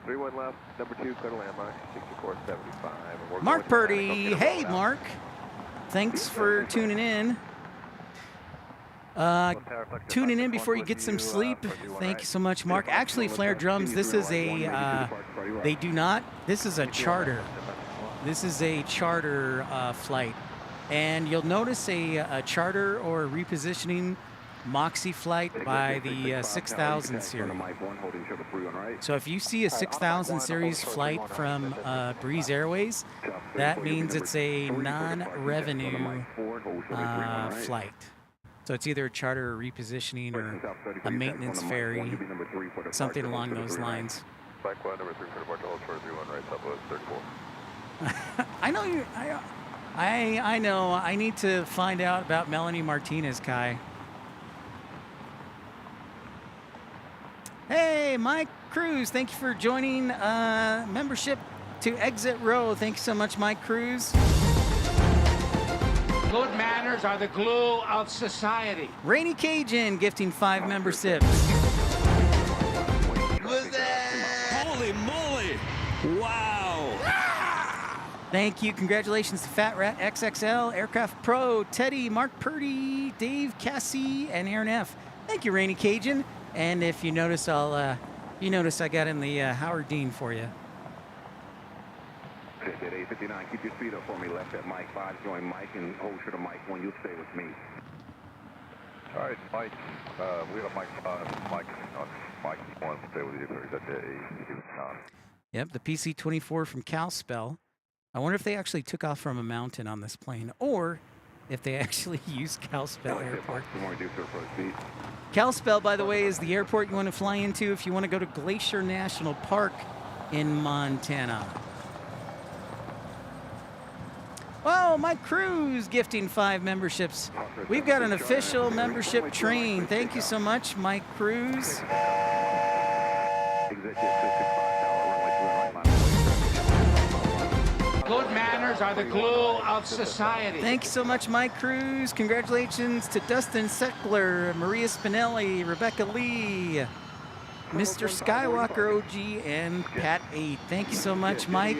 31 left, number 2, clear to land, Moxie 6475. Mark Purdy, hey Mark. Thanks for tuning in. Tuning in before you get some sleep. Thank you so much, Mark. Actually, Flare Drums, this is a, they do not, this is a charter. This is a charter flight. And you'll notice a charter or a repositioning Moxie flight by the 6000 series. So if you see a 6000 series flight from Breeze Airways, that means it's a non-revenue flight. So it's either a charter or repositioning or a maintenance ferry, something along those lines. I know you. I know. I need to find out about Melanie Martinez, Kai. Hey, Mike Cruz, thank you for joining membership to Exit Row. Thank you so much, Mike Cruz. Good manners are the glue of society. Rainy Cajun gifting 5 memberships. Was that? Holy moly! Wow! Thank you. Congratulations to Fat Rat XXL, Aircraft Pro, Teddy, Mark Purdy, Dave Cassie, and Aaron F. Thank you, Rainy Cajun. And if you notice, you notice I got in the Howard Dean for you. At 859, keep your speed up for me. Left at Mike 5, join Mike, and hold short of Mike 1. You'll stay with me. All right, Mike. We have Mike 5. Mike 1. Stay with you. That's it. Yep, the PC-24 from Calspell. I wonder if they actually took off from a mountain on this plane, or if they actually used Calspell Airport. Calspell, by the way, is the airport you want to fly into if you want to go to Glacier National Park in Montana. Oh, Mike Cruz gifting 5 memberships. We've got an official membership train. Thank you so much, Mike Cruz. Good manners are the glue of society. Thank you so much, Mike Cruz. Congratulations to Dustin Seckler, Maria Spinelli, Rebecca Lee. Mr. Skywalker OG and Pat 8. Thank you so much, Mike.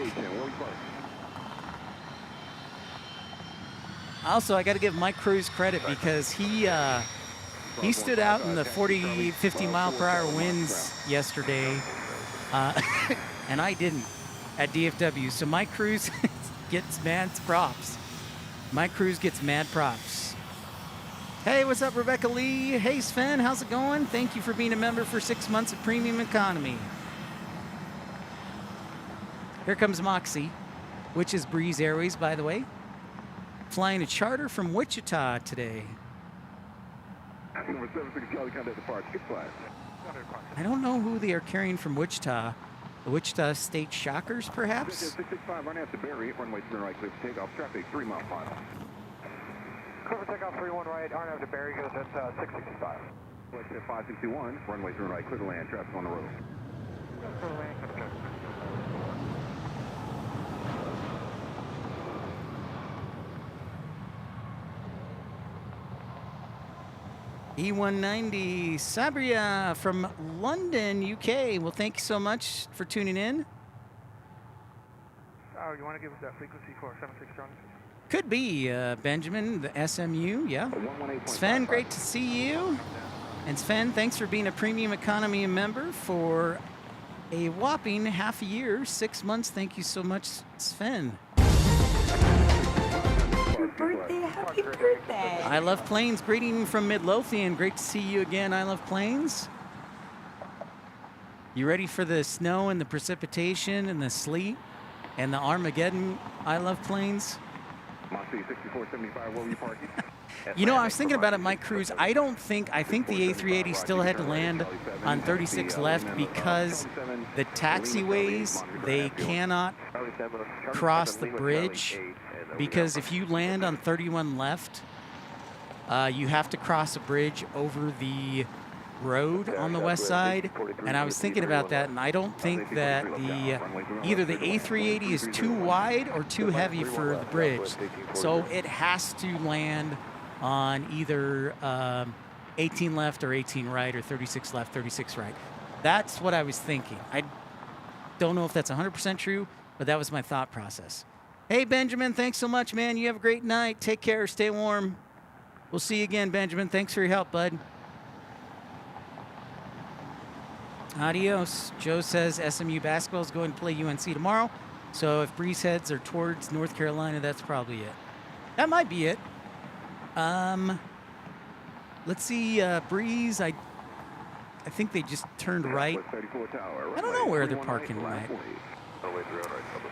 Also, I got to give Mike Cruz credit because he stood out in the 40, 50 mile per hour winds yesterday, and I didn't at DFW. So Mike Cruz gets mad props. Mike Cruz gets mad props. Hey, what's up, Rebecca Lee? Hey, Sven, how's it going? Thank you for being a member for 6 months of Premium Economy. Here comes Moxie, which is Breeze Airways, by the way. Flying a charter from Wichita today. Number 76 Charlie, contact departure. Good flight. I don't know who they are carrying from Wichita. The Wichita State Shockers, perhaps? 665, running after Barry, runway 3 right, clear for takeoff, traffic 3 mile final. Clear for takeoff 31 right, RNAV to Barry goes at 665. Flight 561, runway 3 right, clear to land, traffic on the road. E190 Sabria from London, UK. Well, thank you so much for tuning in. Oh, you want to give us that frequency for 76 John? Could be Benjamin, the SMU, yeah. Sven, great to see you. And Sven, thanks for being a Premium Economy member for a whopping half a year, 6 months. Thank you so much, Sven. Happy birthday. I Love Planes, greeting from Midlothian. Great to see you again, I Love Planes. You ready for the snow and the precipitation and the sleet and the Armageddon, I Love Planes? Moxie 6475, where were you parking? You know, I was thinking about it, Mike Cruz. I think the A380 still had to land on 36 left because the taxiways, they cannot cross the bridge. Because if you land on 31 left, you have to cross a bridge over the road on the west side. And I was thinking about that, and I don't think that either the A380 is too wide or too heavy for the bridge. So it has to land on either 18 left or 18 right, or 36 left, 36 right. That's what I was thinking. I don't know if that's 100% true, but that was my thought process. Hey, Benjamin, thanks so much, man. You have a great night. Take care. Stay warm. We'll see you again, Benjamin. Thanks for your help, bud. Adios. Joe says SMU basketball is going to play UNC tomorrow. So if Breeze heads are towards North Carolina, that's probably it. That might be it. Let's see. Breeze, I think they just turned right. I don't know where they're parking right.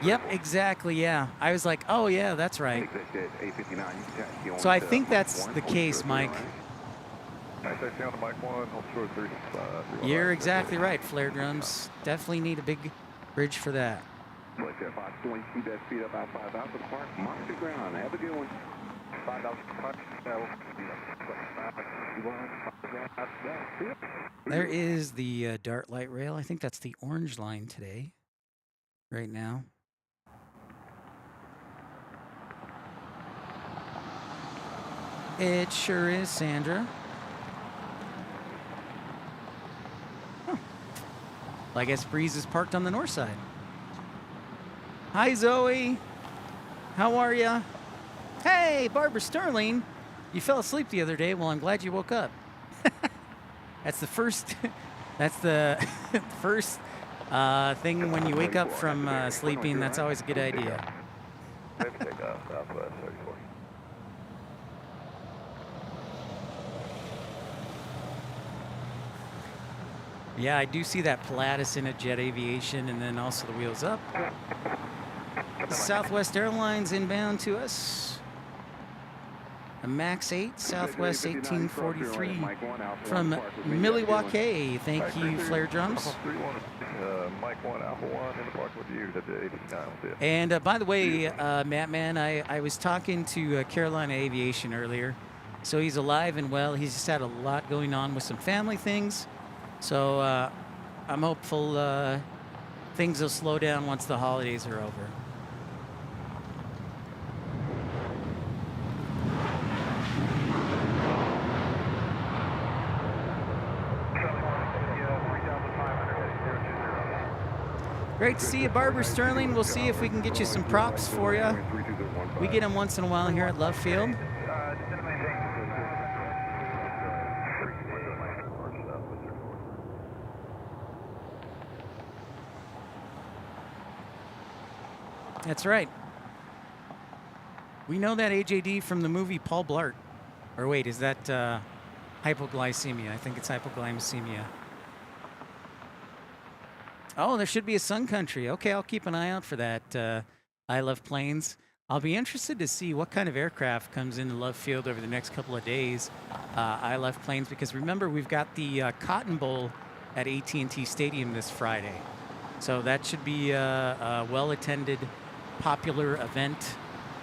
Yep, exactly, yeah. I was like, oh, yeah, that's right. So I think that's the case, Mike. You're exactly right, flare drums. Definitely need a big bridge for that. There is the Dart light rail. I think that's the orange line today. Right now. It sure is, Sandra. Oh. Well, I guess Breeze is parked on the north side. Hi, Zoe. How are ya? Hey, Barbara Sterling. You fell asleep the other day. Well, I'm glad you woke up. That's the first. That's the first. Thing when you wake up from sleeping, that's always a good idea. Yeah, I do see that Pilatus in a Jet Aviation, and then also the wheels up. Southwest Airlines inbound to us. A MAX 8, Southwest 1843 from Milwaukee. Thank you, Flare Drums. Mike 1, Alpha 1 in the park with you. That's 89. And by the way, Matt, man, I was talking to Carolina Aviation earlier. So he's alive and well. He's just had a lot going on with some family things. So I'm hopeful things will slow down once the holidays are over. Great to see you, Barbara Sterling. We'll see if we can get you some props for you. We get them once in a while here at Love Field. That's right. We know that AJD from the movie Paul Blart. Or wait, is that hypoglycemia? I think it's hypoglycemia. Oh, there should be a Sun Country. Okay, I'll keep an eye out for that. I Love Planes. I'll be interested to see what kind of aircraft comes into Love Field over the next couple of days. I Love Planes, because remember, we've got the Cotton Bowl at AT&T Stadium this Friday. So that should be a well-attended, popular event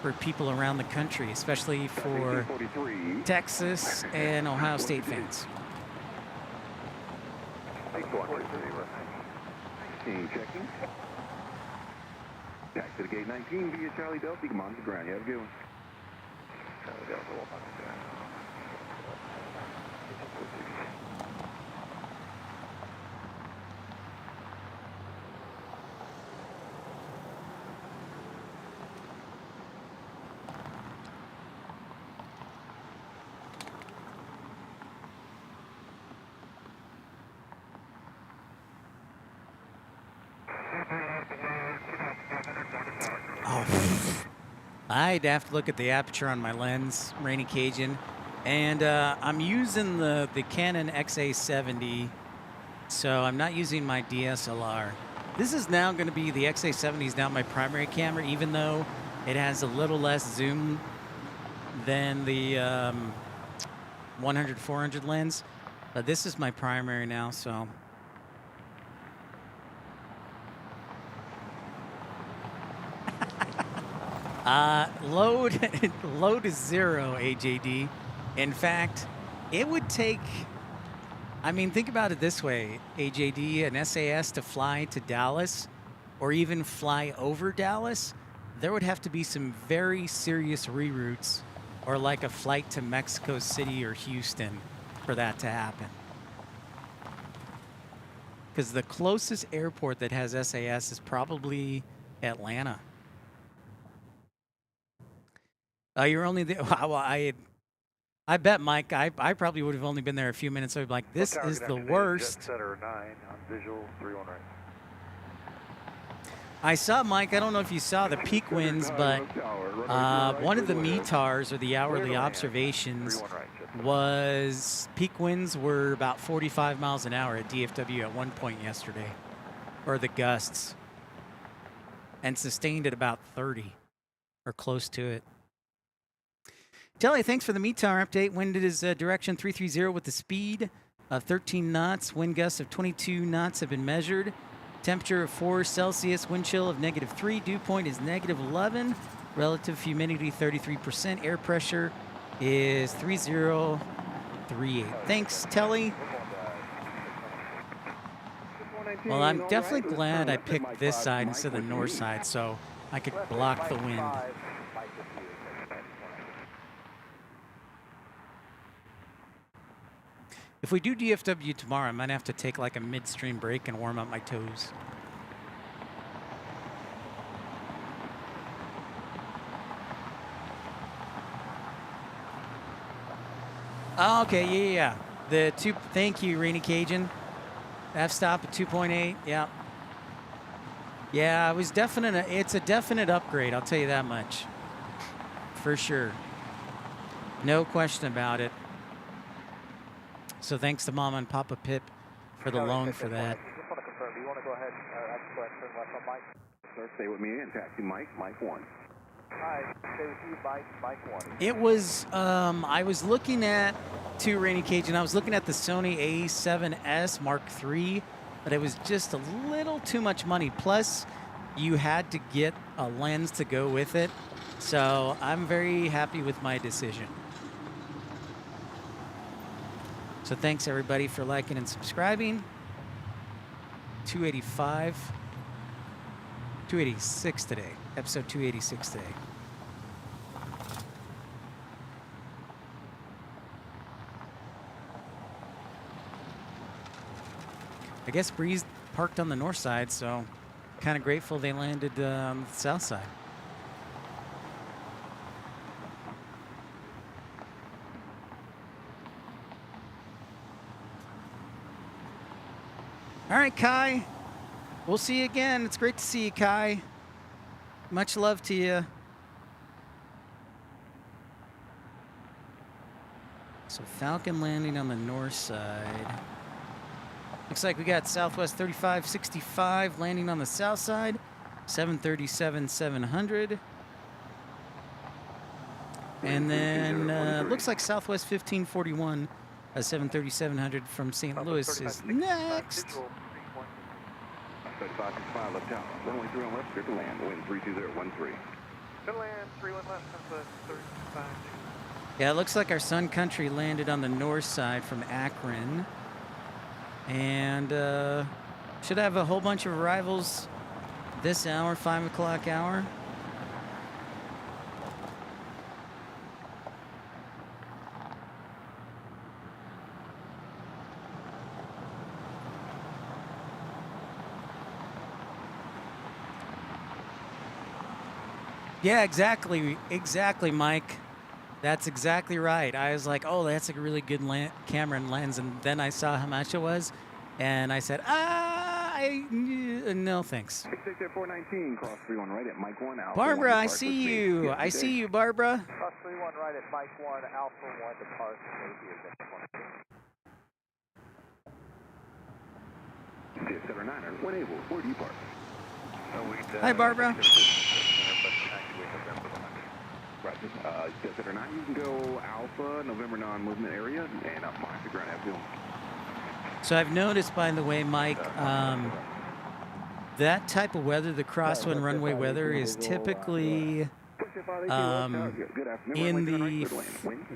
for people around the country, especially for Texas and Ohio State fans. Checking. Back to the gate 19 via Charlie Delta. Come on to the ground. You have a good one. Charlie Delta, on the ground. I'd have to look at the aperture on my lens, Rainy Cajun, and I'm using the Canon XA70, so I'm not using my DSLR. This is now going to be, the XA70 is now my primary camera, even though it has a little less zoom than the 100-400 lens, but this is my primary now, so. Load is 0, AJD. In fact, it would take, I mean, think about it this way, AJD, an SAS to fly to Dallas, or even fly over Dallas, there would have to be some very serious reroutes, or like a flight to Mexico City or Houston for that to happen. Because the closest airport that has SAS is probably Atlanta. You're only there. Well, I bet, Mike, I probably would have only been there a few minutes. So I'd be like, this is the worst. Center 9 on visual 31 right. I saw, Mike, I don't know if you saw the peak winds, but one of the METARs, or the hourly observations, was peak winds were about 45 miles an hour at DFW at one point yesterday, or the gusts, and sustained at about 30 or close to it. Telly, thanks for the METAR update. Wind is direction 330 with the speed of 13 knots. Wind gusts of 22 knots have been measured. Temperature of 4 Celsius. Wind chill of -3. Dew point is -11. Relative humidity 33%. Air pressure is 3038. Thanks, Telly. Well, I'm definitely glad I picked this side instead of the north side, so I could block the wind. If we do DFW tomorrow, I might have to take like a midstream break and warm up my toes. Oh, okay, yeah. The two. Thank you, Rainy Cajun. F-stop at 2.8. Yeah. Yeah, it was definite. It's a definite upgrade. I'll tell you that much. For sure. No question about it. So thanks to Mama and Papa Pip for the loan for that. Just want to confirm, do you want to go ahead and turn left on Mike? Sir, stay with me and taxi Mike 1. Hi, stay with you, Mike 1. It was, I was looking at, to Rainy Cajun, I was looking at the Sony A7S Mark III, but it was just a little too much money. Plus, you had to get a lens to go with it. So I'm very happy with my decision. So thanks everybody for liking and subscribing. 286 today, episode 286 today. I guess Breeze parked on the north side, so kind of grateful they landed on the south side. All right, Kai. We'll see you again. It's great to see you, Kai. Much love to you. So Falcon landing on the north side. Looks like we got Southwest 3565 landing on the south side. 737-700. And then looks like Southwest 1541, a 737-700 from St. Louis is next. 3565 left out. Runway 31 left, clear to land. Wind 32013. Good land, 31 left, Southwest 35. Yeah, it looks like our Sun Country landed on the north side from Akron. And should have a whole bunch of arrivals this hour, 5 o'clock hour. Yeah, exactly, Mike. That's exactly right. I was like, oh, that's a really good Cameron lens, and then I saw how much it was, and I said, no thanks. 419, cross 31 right at Mike 1 Alpha. Barbara, I see you. I see you, Barbara. Cross 31 right at Mike 1, Alpha 1, depart, maybe Jet 79er, when able, where do you park? Hi, Barbara. Right, Jet 79, you can go Alpha, November non-movement area, and monitor the ground airfield. So I've noticed, by the way, Mike, that type of weather, the crosswind runway weather, is typically in the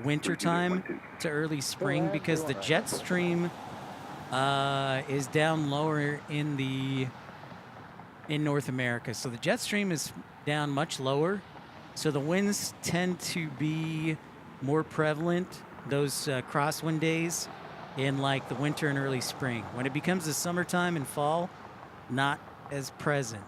winter time to early spring, because the jet stream is down lower in North America. So the jet stream is down much lower. So the winds tend to be more prevalent, those crosswind days, in like the winter and early spring. When it becomes the summertime and fall, not as present.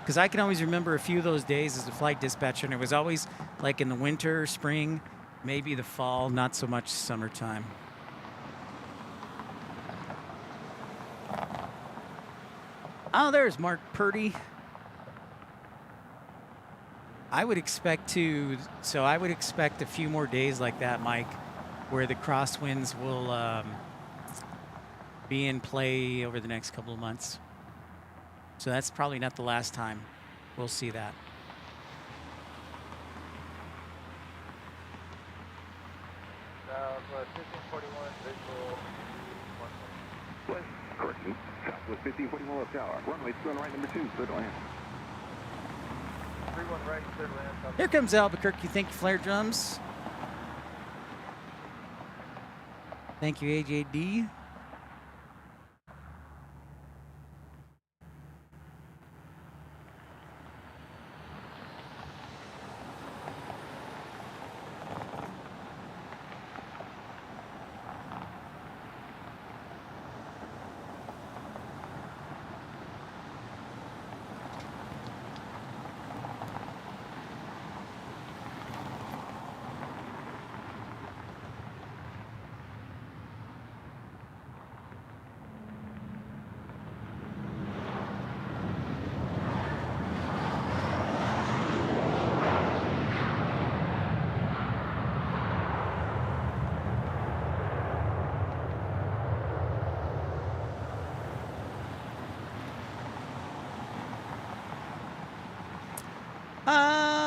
Because I can always remember a few of those days as a flight dispatcher, and it was always like in the winter, spring, maybe the fall, not so much summertime. Oh, there's Mark Purdy. I would expect a few more days like that, Mike, where the crosswinds will be in play over the next couple of months. So that's probably not the last time we'll see that. Southwest 1541, visual. Correction. Southwest 1541 left tower. Runway 31 right, number 2, clear to land. 31 right, clear to land. Here comes Albuquerque. Thank you, Flare Drums. Thank you, AJD.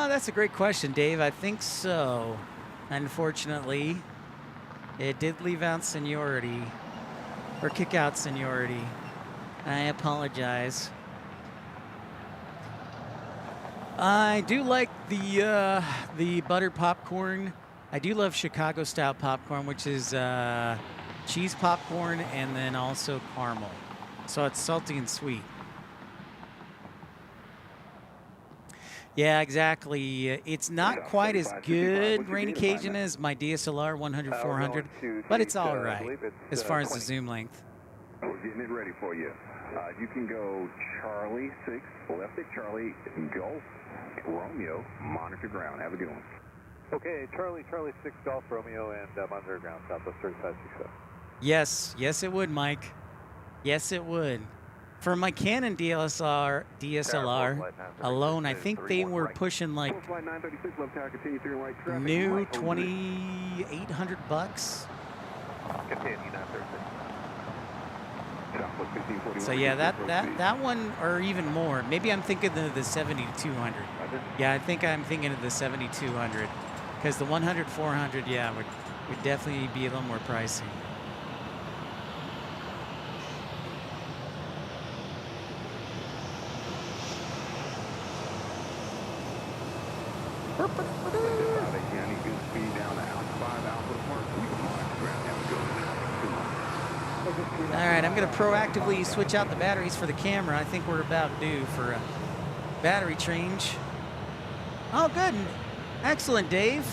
That's a great question, Dave. I think so. Unfortunately, it did leave out seniority, or kick out seniority. I apologize. I do like the butter popcorn. I do love Chicago style popcorn, which is cheese popcorn and then also caramel. So it's salty and sweet. Yeah, exactly. It's not quite as good, Rainy Cajun, as my DSLR 100-400, but it's all right as far as the zoom length. We're getting it ready for you. You can go Charlie 6, left at Charlie, Golf, Romeo, monitor ground. Have a good one. Okay, Charlie 6 Golf Romeo and monitor ground, Southwest 3567. Yes, yes it would, Mike. Yes it would. For my Canon DSLR alone, I think they were pushing like Flight 936, left tower, continue through right traffic. new $2,800. Continue 936. Southwest 1541. So yeah, that one, or even more. Maybe I'm thinking of the 7200. Yeah, I think I'm thinking of the 7200, because the 100-400, yeah, would definitely be a little more pricey. All right, I'm going to proactively switch out the batteries for the camera. I think we're about due for a battery change. Oh, good. Excellent, Dave.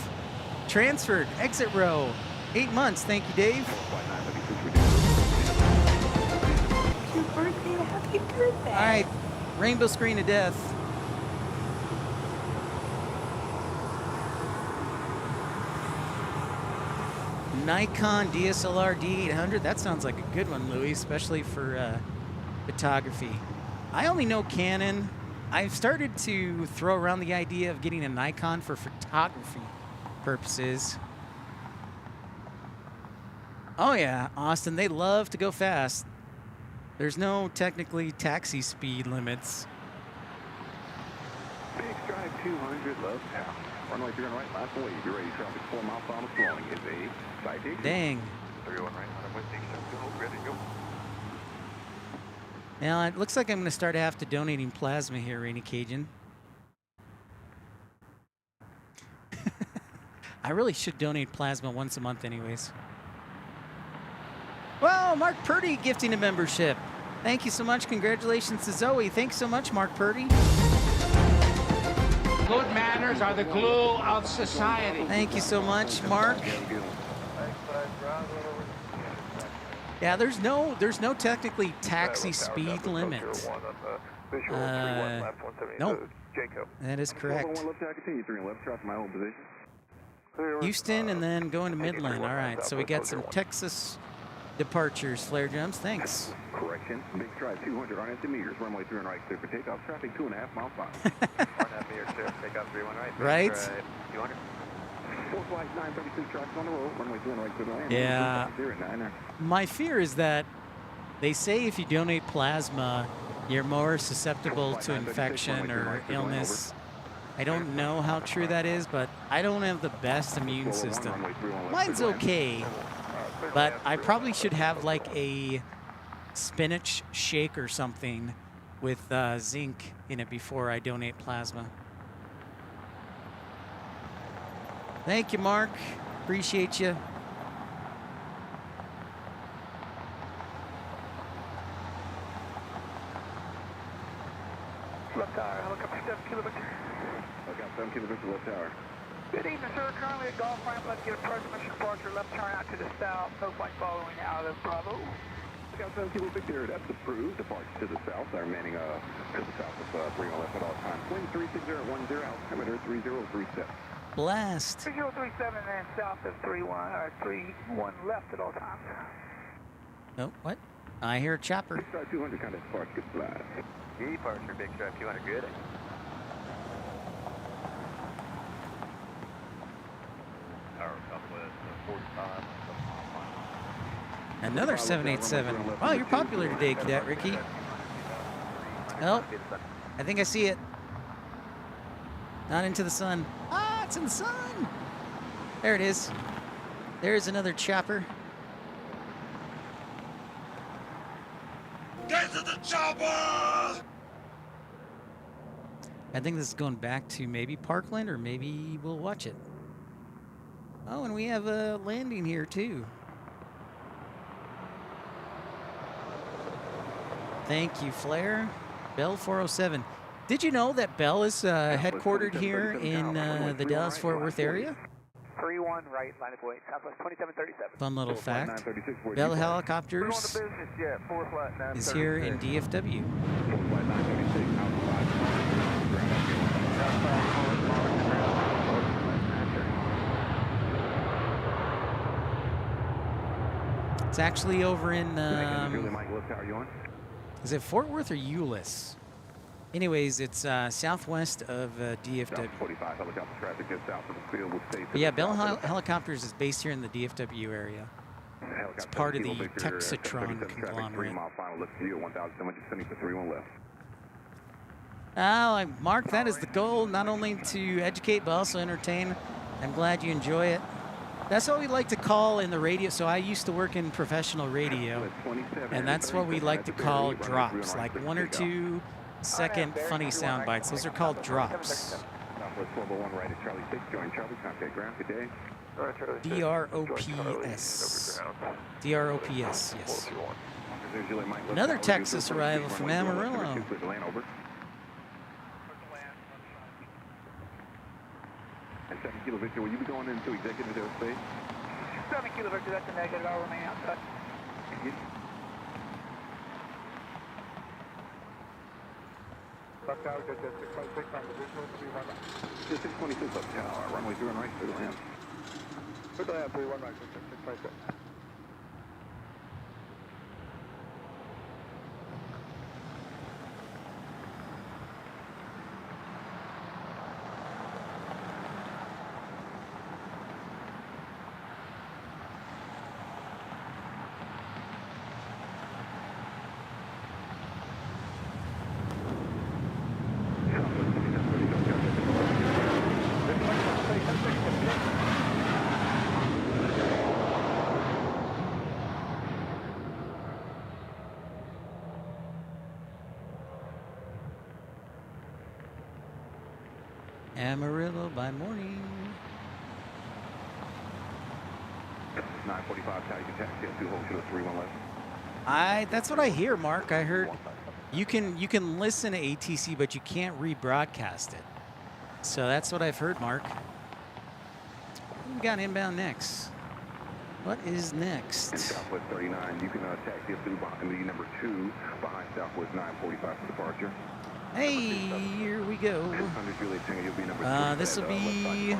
Transferred, exit row. 8 months. Thank you, Dave. Your birthday, happy birthday. All right, rainbow screen of death. Nikon DSLR D800. That sounds like a good one, Louis, especially for photography. I only know Canon. I've started to throw around the idea of getting a Nikon for photography purposes. Oh yeah, Austin, they love to go fast. There's no technically taxi speed limits. Big Drive 200, left tower. Runway 3 on right, last wave. You're ready, traffic 4 miles final flowing. Is a citation. Dang. 301 right, runway 6 ready to go. Now, it looks like I'm going to start after donating plasma here, Rainy Cajun. I really should donate plasma once a month anyways. Well, Mark Purdy gifting a membership. Thank you so much. Congratulations to Zoe. Thanks so much, Mark Purdy. Good manners are the glue of society. Thank you so much, Mark. Yeah, there's no technically taxi speed limit. Nope. That is correct. Houston and then going to Midland. All right, so we got some Texas departures, flare jumps. Thanks. Correction. Big Drive 200 on empty meters. Runway 3 on right, clear for takeoff. Traffic 2.5 miles final. 1.5 meters clear. Takeoff 31 right. Right? 200. Full flight 936 traffic on the road. Runway 2 on right, clear to land. Yeah. 099. My fear is that they say if you donate plasma, you're more susceptible to infection or illness. I don't know how true that is, but I don't have the best immune system. Mine's okay, but I probably should have like a spinach shake or something with zinc in it before I donate plasma. Thank you, Mark. Appreciate you. Left tower, helicopter 7 kilometers. Okay, 7 kilometers left tower. Good evening, sir. Currently at Golf Ramp. Let's get approximation departure. Left turn out to the south. No flight following out of Bravo. Got 7 Kilo Victor, that's approved. Departure to the south. They're remaining to the south of 3 on left at all times. Wind 36010, altimeter 3037. Blast. 3037 and south of 31 left at all times. Oh, what? I hear a chopper. Big Drive 200, contact departure, good fly. Departure, Big Drive 200, good. Tower Southwest 45. Another 787. Wow, you're popular today, Cadet Ricky. Oh, I think I see it. Not into the sun. Ah, it's in the sun. There it is. There's another chopper. Get to the chopper! I think this is going back to maybe Parkland, or maybe we'll watch it. Oh, and we have a landing here too. Thank you, Flair. Bell 407. Did you know that Bell is headquartered here in the Dallas-Fort Worth area? 31 31 right, line of weight, Southwest 2737. Fun little fact. 936, where do Bell you fly? Helicopters business jet, 4 flight 936. is here in DFW. Flight 936, outside, ground It's actually over in, Julie Mike, lift tower, you on? is it Fort Worth or Euless? Anyways, it's southwest of DFW. South 45, helicopter traffic just south of the field will stay. But yeah, Bell Helicopters is based here in the DFW area. It's part of the Texatron conglomerate. 3 mile final lift to you, 1,770 for 31 left. Mark, that is the goal, not only to educate but also entertain. I'm glad you enjoy it. That's what we like to call in the radio. So I used to work in professional radio, and that's what we like to call drops, like 1 or 2 second funny sound bites. Those are called drops. Southwest 1201 right at Charlie 6, join Charlie, contact ground, good day. DROPS. DROPS, yes. Another Texas arrival from Amarillo. And 7 Kilo Victor, will you be going into executive airspace? 7 Kilo Victor, that's a negative. I'll remain outside. Left tower, just 626 on the visual, 31 right. Just 626 left tower, runway 0 right, clear to land. Clear to land, 31 right, 626. Amarillo by morning. 945, Tower, you can taxi at 2 hold, show 31 left. That's what I hear, Mark. I heard you can listen to ATC, but you can't rebroadcast it. So that's what I've heard, Mark. We got inbound next. What is next? And Southwest 39, you can taxi up through the number 2 behind Southwest 945 for departure. Hey, here we go. This will be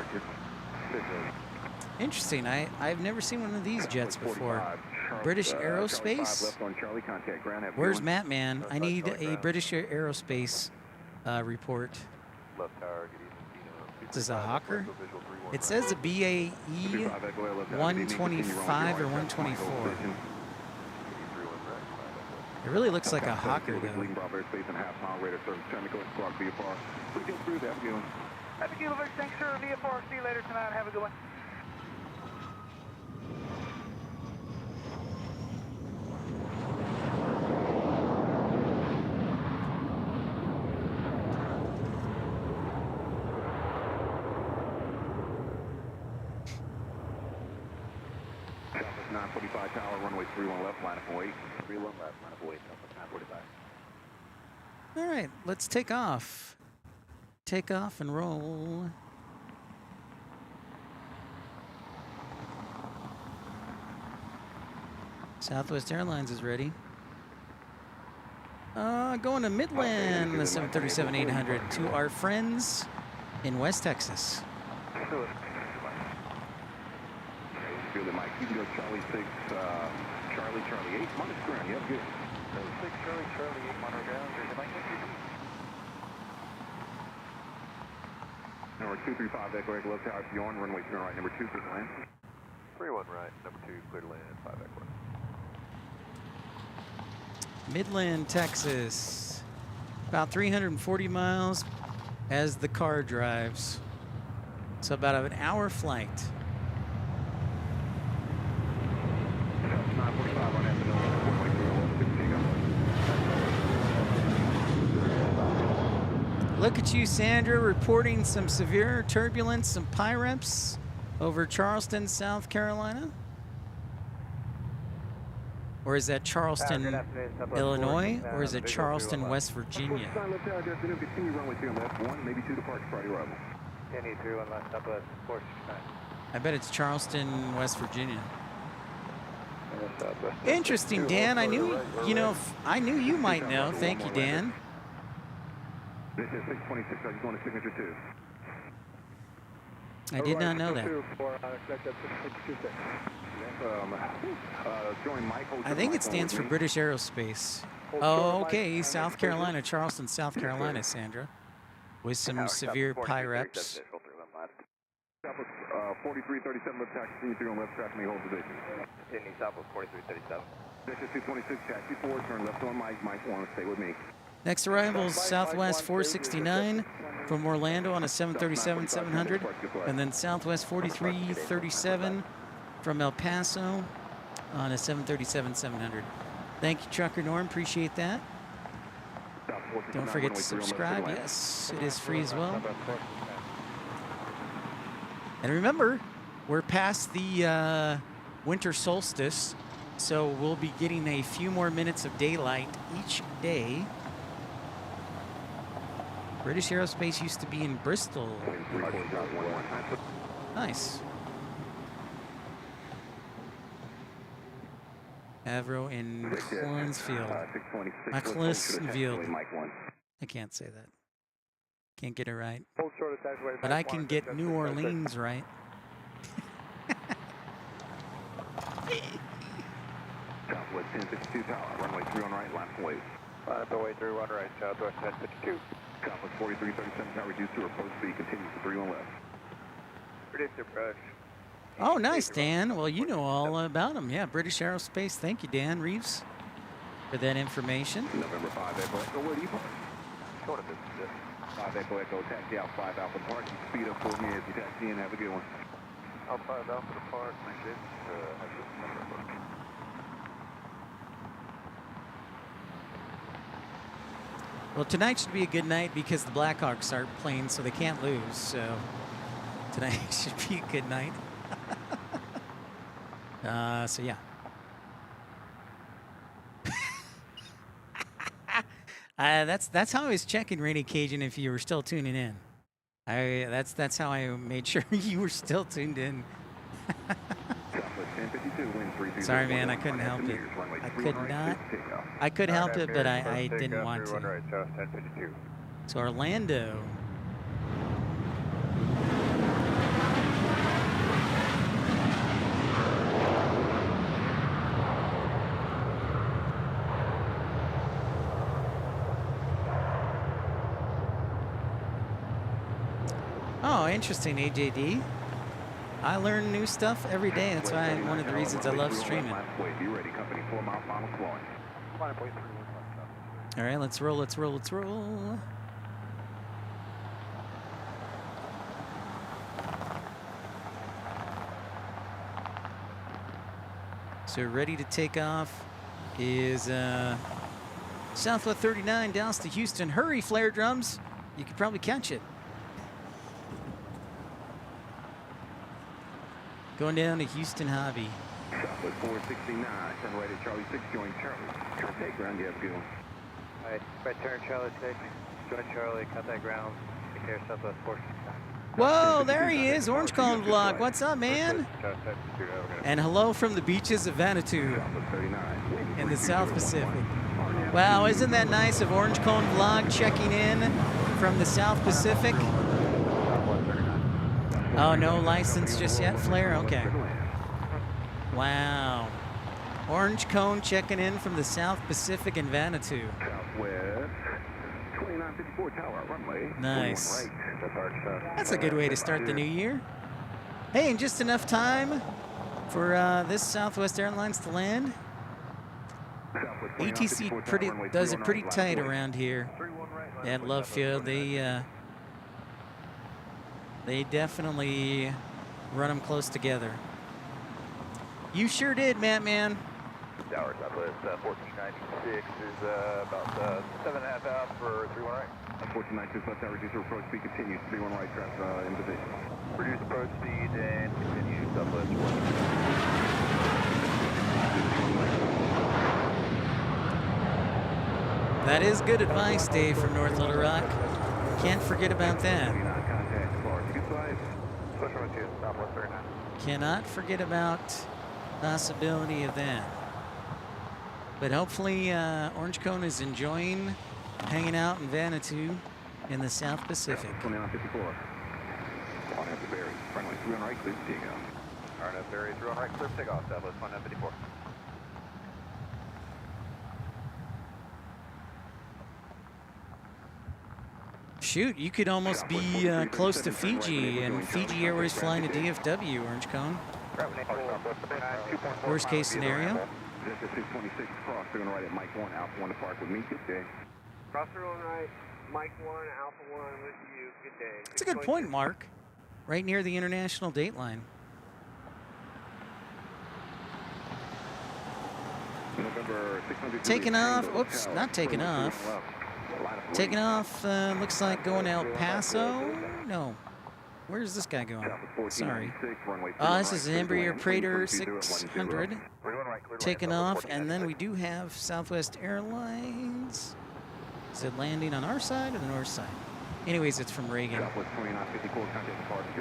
interesting. I've never seen one of these jets before. British Aerospace. Where's Matt, man? I need a British Aerospace report. This is a Hawker. It says a BAE 125 or 124. It really looks like a Hawker, though. Happy Kilo Victor, thanks for VFR. See you later tonight. Have a good one. Southwest 945 Tower, runway 31 left, line up and wait. 31 left, line up and wait, Southwest 945. All right, let's take off. Take off and roll. Southwest Airlines is ready. Going to Midland, the 737-800 to our friends in West Texas. Julie Mike, you can go Charlie 6, Charlie 8, minus ground, you have good. 6 Charlie 8, monitor ground, Jersey Mike, Number 235, Echo Echo, left tower, Bjorn, runway 0 right, number 2, clear to land. 31 right, number 2, clear to land, 5 Echo. Midland, Texas. About 340 miles as the car drives. So about an hour flight. Look at you, Sandra, reporting some severe turbulence, some PIREPs over Charleston, South Carolina. Or is that Charleston, Illinois? Or is it Charleston, West Virginia? Continue runway 3 on left, 1, maybe 2 departure, Friday arrival. Kenny 31 left, Southwest 469. I bet it's Charleston, West Virginia. Interesting, Dan. I knew, you know, I knew you might know. Thank you, Dan. This is 626. Are you going to signature 2? I did not know that. I think it stands for British Aerospace. Oh, okay. South Carolina, Charleston, South Carolina, Sandra. With some severe pyreps. 4337 left taxi, continue through on left track, may hold position. Continue southwest 4337. This is 226, taxi 4, turn left on Mike 1, stay with me. Next arrival is Southwest 469 from Orlando on a 737-700. And then Southwest 4337 from El Paso on a 737-700. Thank you, Trucker Norm. Appreciate that. Don't forget to subscribe. Yes, it is free as well. And remember, we're past the winter solstice, so we'll be getting a few more minutes of daylight each day. British Aerospace used to be in Bristol. Nice. Avro in Clonsfield. Clonsfield. I can't say that. Can't get it right. But I can get New Orleans right. Southwest 1052 tower, runway 3 on right, last wave. Runway 3 on right, southwest 1052. Southwest 4337 tower, reduced to approach speed, continues to 3 on left. Reduced approach. Oh, nice, Dan. Well, you know all about them. Yeah, British Aerospace. Thank you, Dan Reeves, for that information. November 5 Echo Echo, where do you park? Short of this. 5 Echo Echo, taxi out 5 Alpha Park. You speed up for me as you taxi in. Have a good one. Out 5 Alpha to Park, my shit. Have this number. Well, tonight should be a good night because the Blackhawks aren't playing, so they can't lose. So tonight should be a good night. So yeah. That's how I was checking Radio Cajun if you were still tuning in. That's how I made sure you were still tuned in. Sorry, man, I couldn't help it. I could help it, but I didn't want to. So Orlando. Oh, interesting, AJD. I learn new stuff every day. That's why one of the reasons I love streaming. All right, let's roll, let's roll, let's roll. So ready to take off is Southwest 39, Dallas to Houston. Hurry, flare drums. You could probably catch it. Going down to Houston Hobby. Southwest 469, turn right at Charlie 6, join Charlie. Turn take ground, you have good one. Alright, right turn Charlie 6, join Charlie, cut that ground, take care of Southwest 469. Whoa, there he is, Orange Cone Vlog. What's up, man? And hello from the beaches of Vanuatu in the South Pacific. Wow, isn't that nice of Orange Cone Vlog checking in from the South Pacific? Oh, no license just yet, Flair? Okay. Wow. Orange Cone checking in from the South Pacific in Vanuatu. Southwest 2954 tower, runway. Nice. That's a good way to start the new year. Hey, and just enough time for this Southwest Airlines to land. ATC does it pretty tight around here at Love Field. They definitely run them close together. You sure did, man. Tower Southwest 1496 is about 7.5 out for 31 right. 1496 left, reduce approach speed continues, 31 right, trap in position. Reduce approach speed and continue Southwest 1. That is good advice, Dave from North Little Rock. Can't forget about that. Switch over to Southwest 39. Cannot forget about possibility of that. But hopefully Orange Cone is enjoying hanging out in Vanuatu in the South Pacific. 2954. On after Barry. Runway 3 on right, clear to take off. RNF Barry 3 on right, clear to take off. Southwest 1954. Shoot, you could almost be close to Fiji, and Fiji Airways flying to DFW, Orange Cone. Worst case scenario. This is 626, cross through on right at Mike 1, Alpha 1 to park with me. Good day. Cross through on right, Mike 1, Alpha 1 with you. Good day. That's a good point, Mark. Right near the international date line. November 600. Taking off. Oops, not taking off. Taking off, looks like going to El Paso. No. Where's this guy going? Sorry. This is an Embraer Praetor 600. Taking off, and then we do have Southwest Airlines. Is it landing on our side or the north side? Anyways, it's from Reagan. Southwest 2954, contact departure.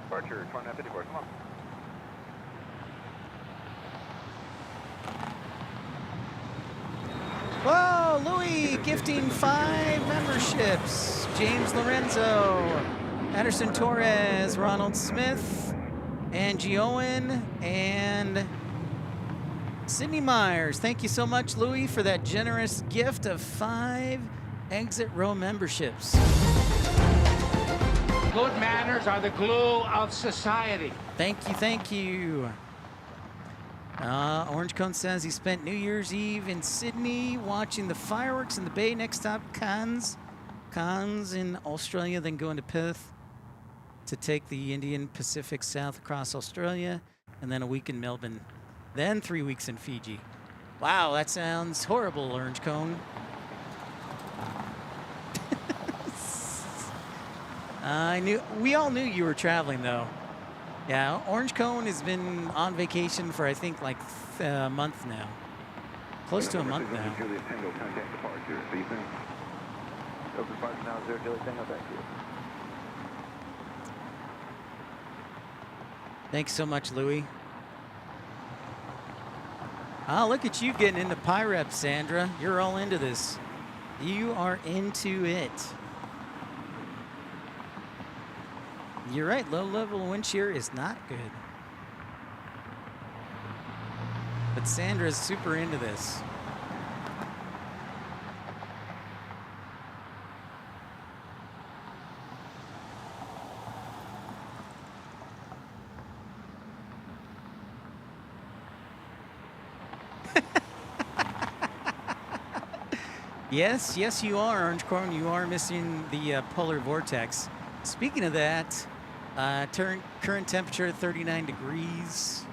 Departure 2954, come on. Whoa, Louis gifting 5 memberships. James Lorenzo, Anderson Torres, Ronald Smith, Angie Owen, and Sydney Myers. Thank you so much, Louis, for that generous gift of 5 exit row memberships. Good manners are the glue of society. Thank you, thank you. Orange Cone says he spent New Year's Eve in Sydney watching the fireworks in the bay. Next stop, Cairns in Australia, then going to Perth to take the Indian Pacific South across Australia, and then a week in Melbourne, then 3 weeks in Fiji. Wow, that sounds horrible, Orange Cone. We all knew you were traveling, though. Yeah, Orange Cone has been on vacation for, I think, like a month now. Close to a month now. Juliet Tango, contact departure. See you soon. Open departure now, 0 Juliet Tango, thank you. Thanks so much, Louis. Oh, look at you getting into PIREP, Sandra. You're all into this. You are into it. You're right, low-level wind shear is not good. But Sandra's super into this. Yes, yes, you are, Orange Corn. You are missing the polar vortex. Speaking of that, current temperature 39 degrees.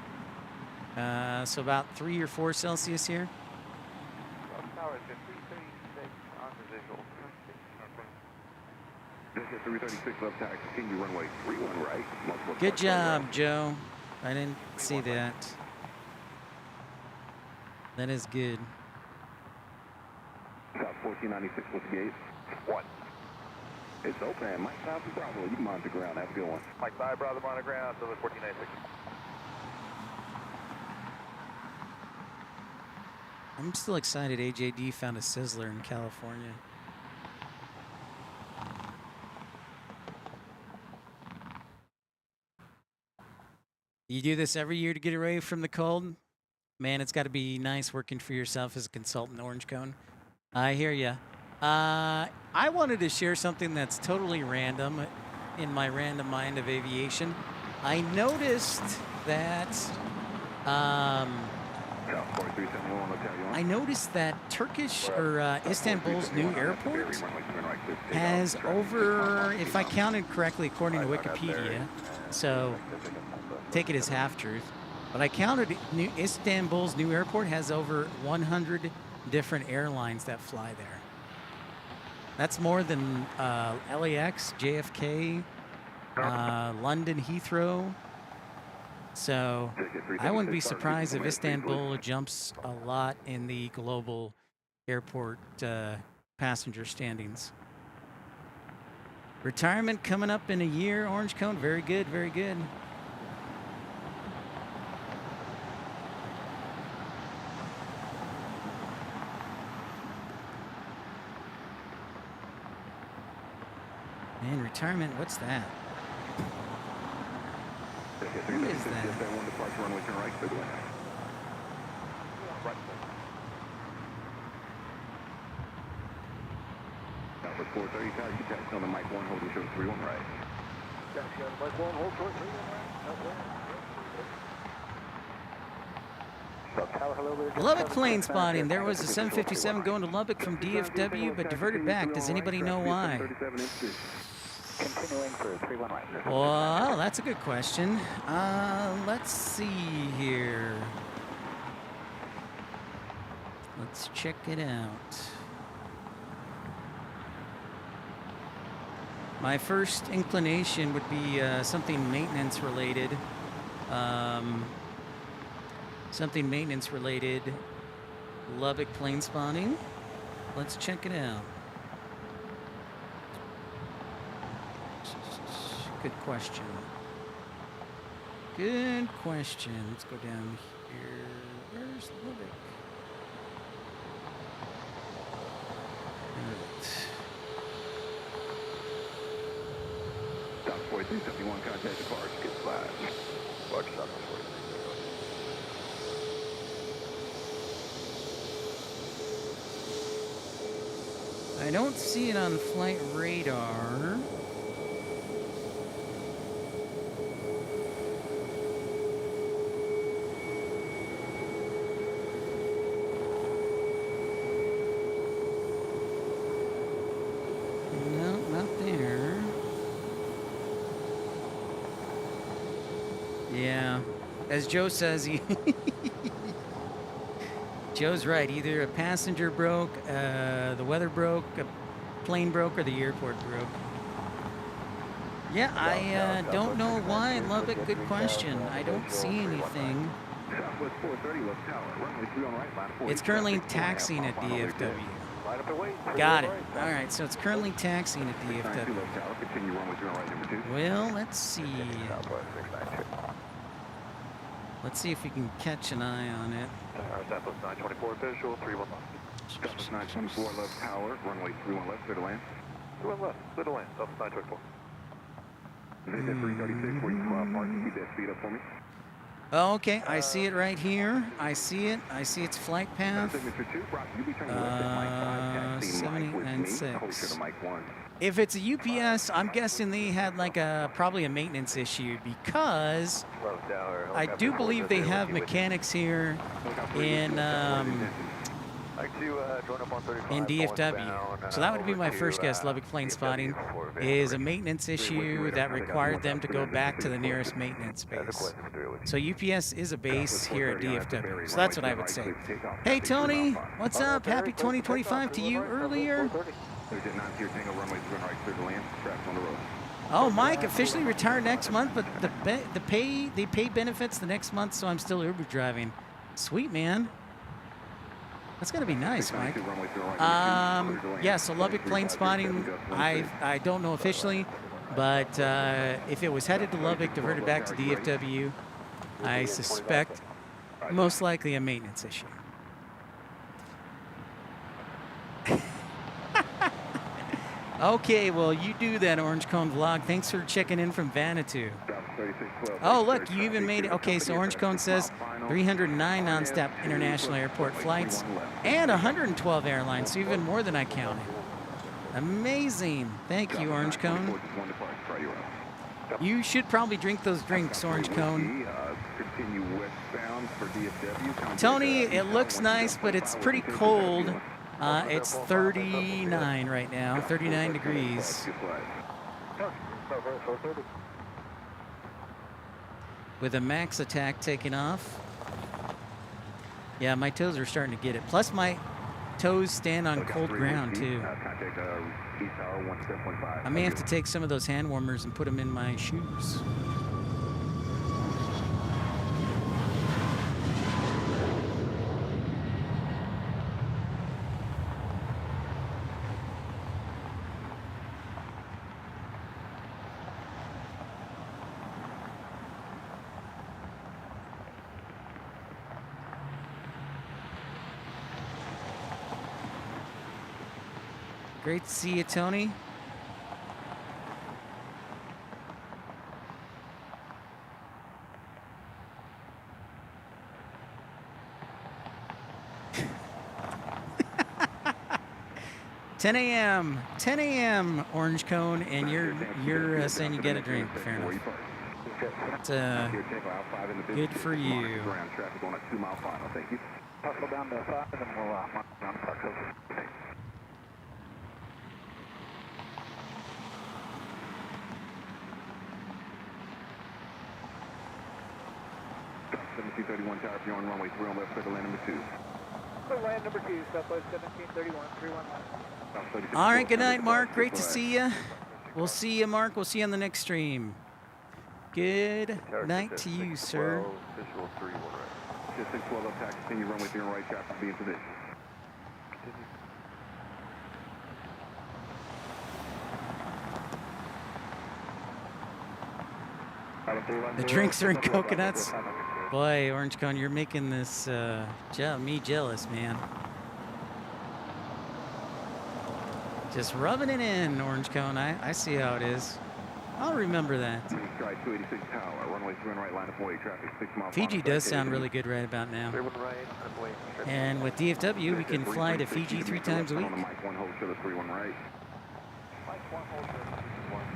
So about 3 or 4 Celsius here. Tower 336 on the visual. This is 336 left tire, continue runway 31 right. Good job, Joe. I didn't see that. That is good. South 1496, what's the gate? 1. It's open. Mike South and Bravo. You can monitor ground. Have a good one. Mike 5, Bravo, on the ground, Silver 1496. I'm still excited AJD found a Sizzler in California. You do this every year to get away from the cold? Man, it's got to be nice working for yourself as a consultant, Orange Cone. I hear ya. I wanted to share something that's totally random in my random mind of aviation. I noticed that Turkish or Istanbul's new airport has over, if I counted correctly according to Wikipedia, so take it as half-truth, but I counted Istanbul's new airport has over 100 different airlines that fly there. That's more than LAX, JFK, London Heathrow. So I wouldn't be surprised if Istanbul jumps a lot in the global airport passenger standings. Retirement coming up in a year, Orange Cone. Very good, very good. Man, retirement, what's that? Who is that? One departure runway turn right, clear to land. Southwest 430, tower, you taxi on the Mike 1, holding short 31 right. Taxi on Mike 1, hold short 31 right. Lubbock plane spotting. There was a 757 going to Lubbock from DFW, but diverted back. Does anybody know why? Continuing for 31 right. Well, that's a good question. Let's see here. Let's check it out. My first inclination would be something maintenance related. Something maintenance related. Lubbock plane spotting. Let's check it out. Good question. Good question. Let's go down here. Where's Lubbock? South 4371, contact departure, get flash. Watch South 43. I don't see it on flight radar. No, not there. Yeah, as Joe says, he Joe's right. Either a passenger broke, the weather broke, a plane broke, or the airport broke. Yeah, I don't know why Lubbock. Good question. I don't see anything. Southwest 430, left tower, runway 3 on right, line 40. It's currently taxiing at DFW. Line up and wait. Got it. All right, so it's currently taxiing at DFW. Left tower, continue runway 3 on right, number 2. Well, let's see. Southwest 692. Let's see if we can catch an eye on it. Southwest 924 visual, 31 left. Southwest 924, left tower, runway 31 left, clear to land. 31 left, clear to land. Southwest 924. Visit 336, where you park, keep that speed up for me. Oh, okay, I see it right here. I see it. I see its flight path. Signature 2, Brock, you'll be turning left at Mike 5, taxi Mike with me, 7896. hold short to Mike 1. If it's a UPS, I'm guessing they had like probably a maintenance issue because I do believe they have mechanics here in DFW. So that would be my first guess. Lubbock plane spotting is a maintenance issue that required them to go back to the nearest maintenance base. So UPS is a base here at DFW. So that's what I would say. Hey Tony, what's up? Happy 2025 to you earlier. Oh, Mike officially retired next month, but they pay benefits the next month, so I'm still Uber driving. Sweet, man. That's gonna be nice, Mike. Yeah, so Lubbock plane spotting, I don't know officially, but if it was headed to Lubbock, diverted back to DFW, I suspect most likely a maintenance issue. Okay, well, you do that, Orange Cone Vlog. Thanks for checking in from Vanuatu. Oh, look, you even made it. Okay, so Orange Cone says 309 non-stop international airport flights and 112 airlines, so even more than I counted. Amazing. Thank you, Orange Cone. You should probably drink those drinks, Orange Cone. Tony, it looks nice, but it's pretty cold. It's 39 right now, 39 degrees. With a max attack taking off. Yeah, my toes are starting to get it. Plus my toes stand on cold ground too. I may have to take some of those hand warmers and put them in my shoes. Great to see you, Tony. 10 a.m. 10 a.m. Orange Cone, and you're saying you get a drink. Fair enough. It's, good for you. Ground traffic on a 2 mile final. Thank you. Hustle down to 5 and we'll mark down park over. 1731 tower, if you're on runway 3 on left, clear to land number 2. Land number 2, Southwest 1731, 31 All right, good night, Mark. Great to see you. We'll see you, Mark. We'll see you on the next stream. Good night to you, sir. Visual 3-1 right. Just 612 up taxi, continue runway 3 on right, traffic be in position. The drinks are in coconuts. Boy, Orange Cone, you're making this me jealous, man. Just rubbing it in, Orange Cone. I see how it is. I'll remember that. Stride 286 tower, runway 3 on right, line of way, traffic 6 miles. Fiji does sound really good right about now. And with DFW, we can fly to Fiji 3 times a week. Mike 1 hold, show the 3-1 right. Mike 1 hold, show the 3-1 right.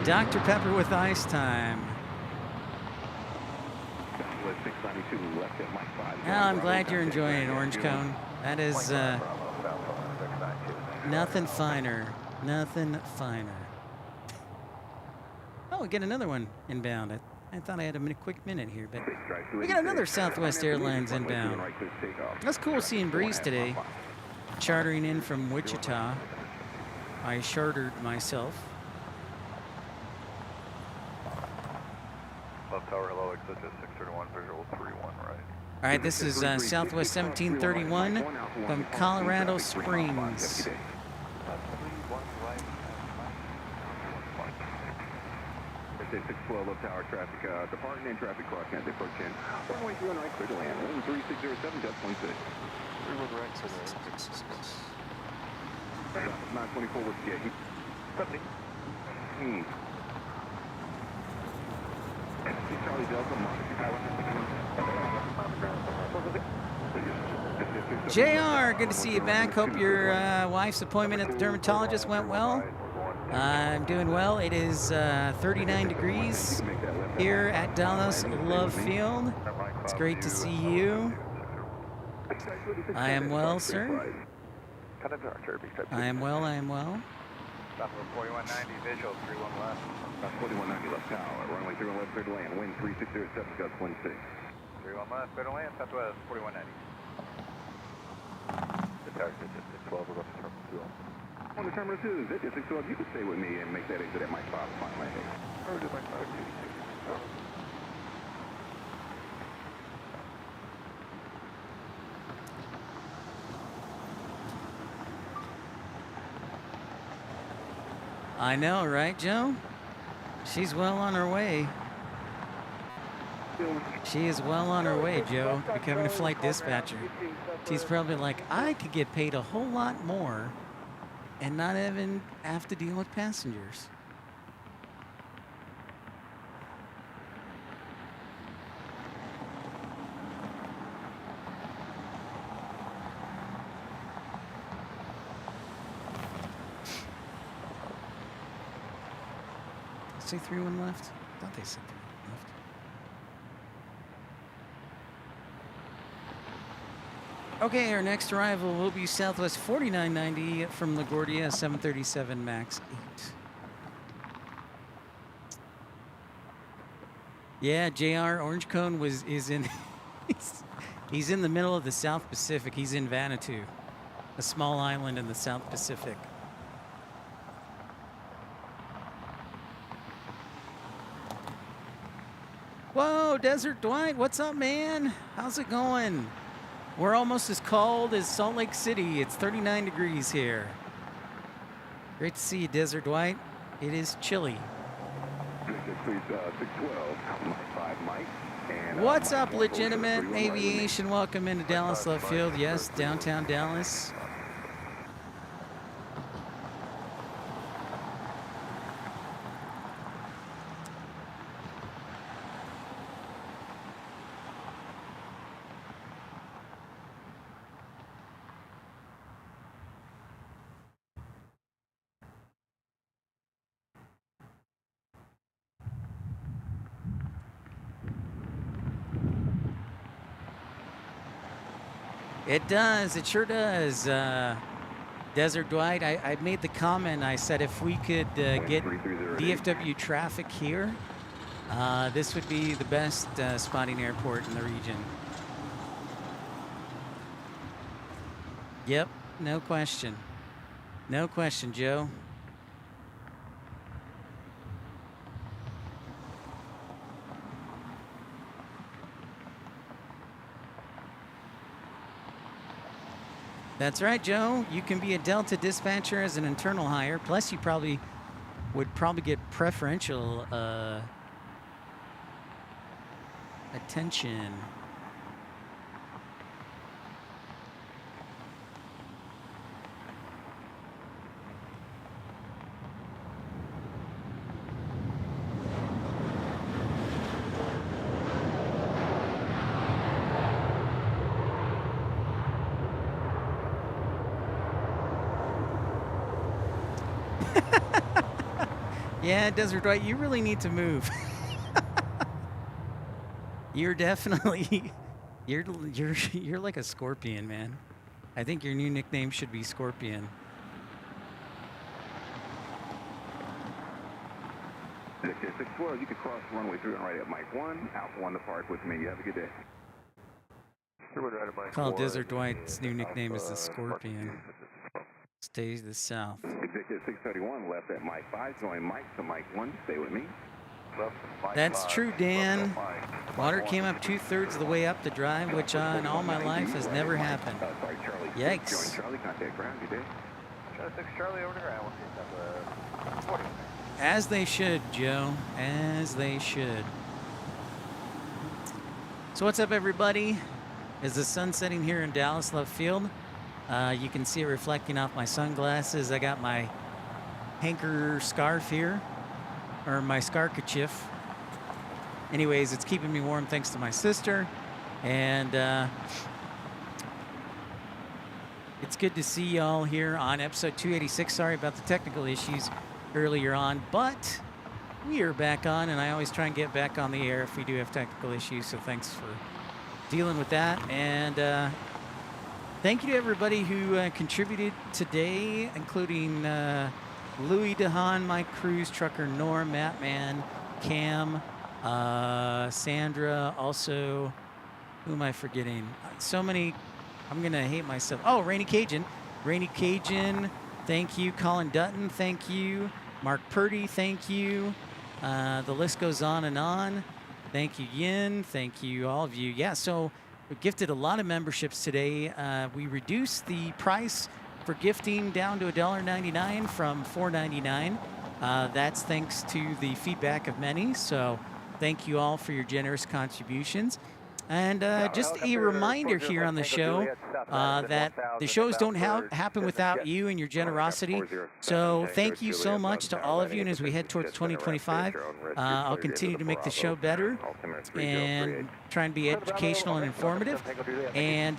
Dr. Pepper with ice time. Well, I'm glad you're enjoying it, Orange Cone. That is nothing finer. Nothing finer. Oh, we get another one inbound. I thought I had a quick minute here, but we got another Southwest Airlines inbound. That's cool seeing Breeze today, chartering in from Wichita. I chartered myself. Left tower, hello, exit 631, visual 3-1 right. All right, this is Southwest 1731 from Colorado Springs. 3-1 right. 612 up tower traffic, departing and traffic crossing at the approach in. Runway 3 on right, clear to land. 3607, just 26. 3-1 right, so 924 with the gate. 70. Charlie Delta, JR, good to see you back. Hope your wife's appointment at the dermatologist went well. I'm doing well. It is 39 degrees here at Dallas Love Field. It's great to see you. I am well, sir. I am well, I am well. Stop for 4190, visual 31 left. 4190 left tower, runway 3 on left, clear to land. Wind 3607, gust 16. 31 left, clear to land, Southwest 4190. The tower digit 612, we're going to terminal 2. On the terminal 2, digit 612, you can stay with me and make that exit at Mike 5 final landing. Roger, Mike 5, 286. I know, right, Joe? She's well on her way. She is well on her way, Joe, becoming a flight dispatcher. She's probably like, I could get paid a whole lot more and not even have to deal with passengers. Say 3-1 left? I thought they said 3-1 left. Okay, our next arrival will be Southwest 4990 from LaGuardia, 737 MAX 8. Yeah, JR Orange Cone is in he's in the middle of the South Pacific. He's in Vanuatu, a small island in the South Pacific. Whoa, Desert Dwight, what's up, man? How's it going? We're almost as cold as Salt Lake City. It's 39 degrees here. Great to see you, Desert Dwight. It is chilly. 612, Mike 5, Mike. And, what's up, Legitimate Aviation? Welcome into Dallas Love Field. Yes, downtown Dallas. It does. It sure does. Desert Dwight, I made the comment. I said if we could get DFW traffic here, this would be the best spotting airport in the region. Yep, no question. No question, Joe. That's right, Joe. You can be a Delta dispatcher as an internal hire. Plus, you would probably get preferential attention. Yeah, Desert Dwight, you really need to move. You're definitely, you're like a scorpion, man. I think your new nickname should be Scorpion. Victor 612, you can cross runway 3 and right at Mike 1, Alpha 1 to park with me. You have a good day. Call Desert Dwight's new nickname is the Scorpion. Stay to the south. Executive 631 left at Mike 5, join Mike to Mike 1. Stay with me. That's true, Dan. Water came up 2/3 of the way up the drive, which in all my life has never happened. Yikes. Join Charlie, contact ground. Good day. Charlie 6 Charlie over to ground. We'll see 40. As they should, Joe. As they should. So what's up, everybody? Is the sun setting here in Dallas left field? You can see it reflecting off my sunglasses. I got my hanker scarf here, or my scarkerchief. Anyways, it's keeping me warm thanks to my sister. And it's good to see y'all here on episode 286. Sorry about the technical issues earlier on, but we are back on, and I always try and get back on the air if we do have technical issues, so thanks for dealing with that. And thank you to everybody who contributed today, including Louis DeHaan, Mike Cruz, Trucker Norm, Matt Mann, Cam, Sandra, also, who am I forgetting? So many, I'm going to hate myself. Oh, Rainy Cajun. Rainy Cajun, thank you. Colin Dutton, thank you. Mark Purdy, thank you. The list goes on and on. Thank you, Yin. Thank you, all of you. Yeah, so we gifted a lot of memberships today. We reduced the price for gifting down to $1.99 from $4.99. That's thanks to the feedback of many. So thank you all for your generous contributions. And just a reminder here on the show that the shows don't happen without you and your generosity. So thank you so much to all of you. And as we head towards 2025, I'll continue to make the show better and try and be educational and informative. And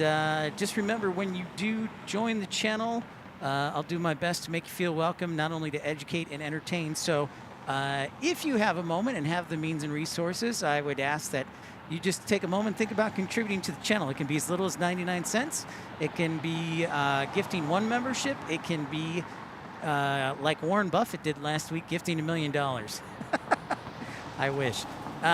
just remember, when you do join the channel, I'll do my best to make you feel welcome, not only to educate and entertain. So if you have a moment and have the means and resources, I would ask that you just take a moment, think about contributing to the channel. It can be as little as 99 cents. It can be gifting one membership. It can be like Warren Buffett did last week, gifting $1 million. I wish.